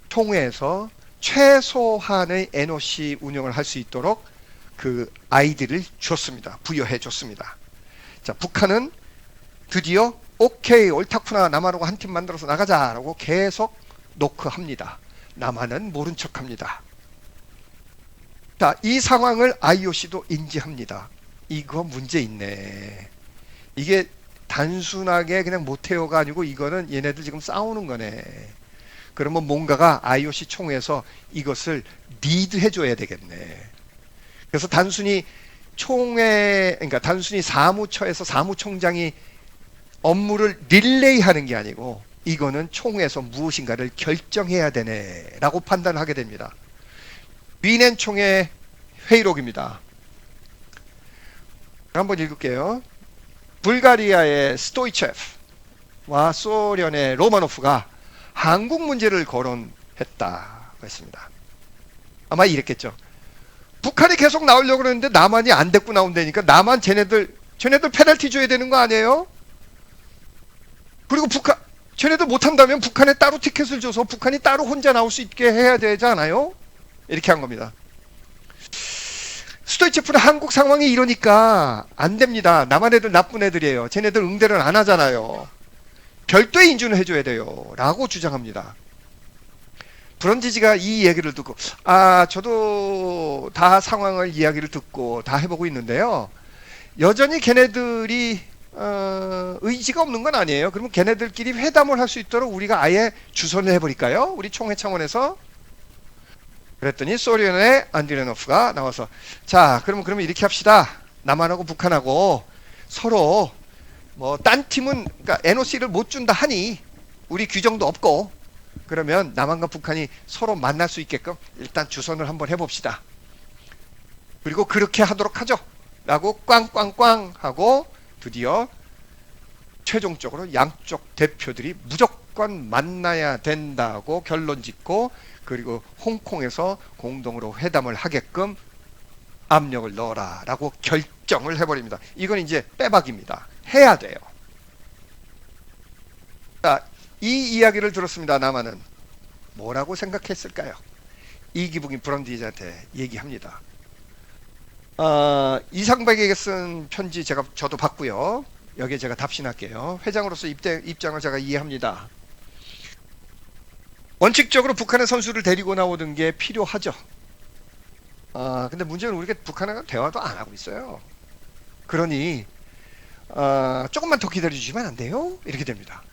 총회에서 최소한의 NOC 운영을 할 수 있도록 그 아이디를 줬습니다. 부여해 줬습니다. 자, 북한은 드디어 오케이 옳다구나, 남한하고 한 팀 만들어서 나가자라고 계속 노크합니다. 남한은 모른 척합니다. 자, 이 상황을 IOC도 인지합니다. 이거 문제 있네. 이게 단순하게 그냥 못해요가 아니고 이거는 얘네들 지금 싸우는 거네. 그러면 뭔가가 IOC 총회에서 이것을 리드해 줘야 되겠네. 그래서 단순히 총회, 그러니까 단순히 사무처에서 사무총장이 업무를 릴레이 하는 게 아니고 이거는 총회에서 무엇인가를 결정해야 되네 라고 판단하게 됩니다. 뮌헨 총회 회의록입니다. 한번 읽을게요. 불가리아의 스토이체프와 소련의 로마노프가 한국 문제를 거론했다고 했습니다. 아마 이랬겠죠. 북한이 계속 나오려고 그러는데 남한이 안 데리고 나온다니까 남한 쟤네들 페널티 줘야 되는 거 아니에요? 그리고 쟤네들 못한다면 북한에 따로 티켓을 줘서 북한이 따로 혼자 나올 수 있게 해야 되지 않아요? 이렇게 한 겁니다. 스토이체프는 한국 상황이 이러니까 안 됩니다. 남한 애들 나쁜 애들이에요. 쟤네들 응대를 안 하잖아요. 별도의 인준을 해줘야 돼요. 라고 주장합니다. 브런디지가 이 얘기를 듣고 저도 다 상황을 이야기를 듣고 다 해보고 있는데요. 여전히 걔네들이 의지가 없는 건 아니에요. 그러면 걔네들끼리 회담을 할 수 있도록 우리가 아예 주선을 해버릴까요? 우리 총회 차원에서. 그랬더니 소련의 안드레노프가 나와서 자, 그러면 이렇게 합시다. 남한하고 북한하고 서로 뭐 딴 팀은 그러니까 NOC를 못 준다 하니 우리 규정도 없고 그러면 남한과 북한이 서로 만날 수 있게끔 일단 주선을 한번 해봅시다. 그리고 그렇게 하도록 하죠. 라고 꽝꽝꽝 하고 드디어 최종적으로 양쪽 대표들이 무조건 만나야 된다고 결론 짓고 그리고 홍콩에서 공동으로 회담을 하게끔 압력을 넣어라 라고 결정을 해버립니다. 이건 이제 빼박입니다. 해야 돼요. 자, 이 이야기를 들었습니다. 남한은 뭐라고 생각했을까요? 이기붕이 브런디지한테 얘기합니다. 이상백에게 쓴 편지 저도 봤고요. 여기에 제가 답신할게요. 회장으로서 입장을 제가 이해합니다. 원칙적으로 북한의 선수를 데리고 나오는 게 필요하죠. 근데 문제는 우리가 북한하고 대화도 안 하고 있어요. 그러니 조금만 더 기다려주시면 안 돼요? 이렇게 됩니다.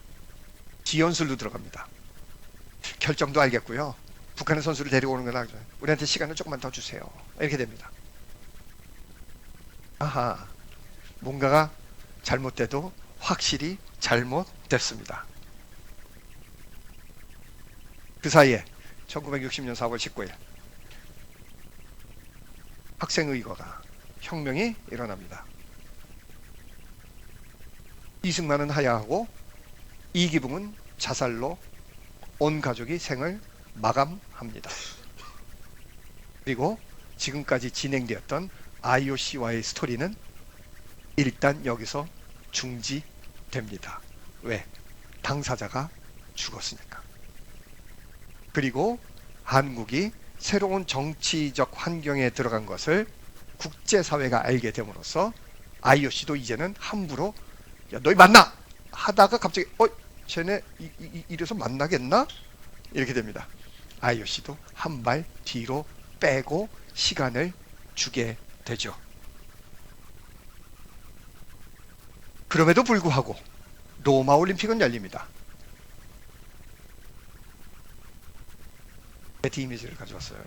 지연술로 들어갑니다. 결정도 알겠고요. 북한의 선수를 데리고 오는 건 알죠. 우리한테 시간을 조금만 더 주세요. 이렇게 됩니다. 아하, 뭔가가 잘못돼도 확실히 잘못됐습니다. 그 사이에 1960년 4월 19일 학생의거가 혁명이 일어납니다. 이승만은 하야하고 이기붕은 자살로 온 가족이 생을 마감합니다. 그리고 지금까지 진행되었던 IOC와의 스토리는 일단 여기서 중지됩니다. 왜? 당사자가 죽었으니까. 그리고 한국이 새로운 정치적 환경에 들어간 것을 국제사회가 알게 됨으로써 IOC도 이제는 함부로 야, 너희 만나! 하다가 갑자기 쟤네 이래서 만나겠나? 이렇게 됩니다. IOC도 한 발 뒤로 빼고 시간을 주게 되죠. 그럼에도 불구하고 로마 올림픽은 열립니다. 베티 이미지를 가져왔어요.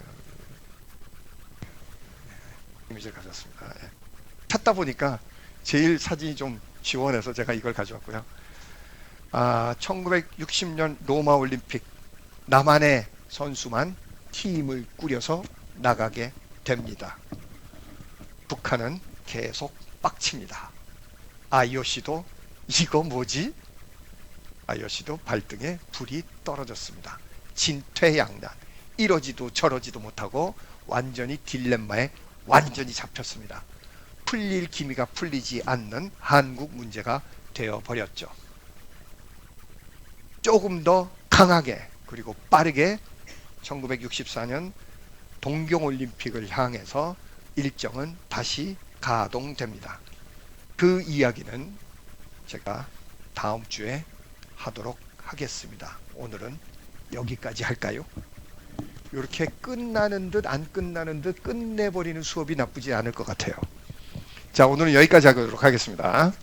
이미지를 가져왔습니다. 찾다 보니까 제일 사진이 좀 지원해서 제가 이걸 가져왔고요. 1960년 로마 올림픽 남한의 선수만 팀을 꾸려서 나가게 됩니다. 북한은 계속 빡칩니다. IOC도 이거 뭐지? IOC도 발등에 불이 떨어졌습니다. 진퇴양난, 이러지도 저러지도 못하고 완전히 딜레마에 완전히 잡혔습니다. 풀릴 기미가 풀리지 않는 한국 문제가 되어버렸죠. 조금 더 강하게 그리고 빠르게 1964년 동경올림픽을 향해서 일정은 다시 가동됩니다. 그 이야기는 제가 다음 주에 하도록 하겠습니다. 오늘은 여기까지 할까요? 이렇게 끝나는 듯 안 끝나는 듯 끝내버리는 수업이 나쁘지 않을 것 같아요. 자, 오늘은 여기까지 하도록 하겠습니다.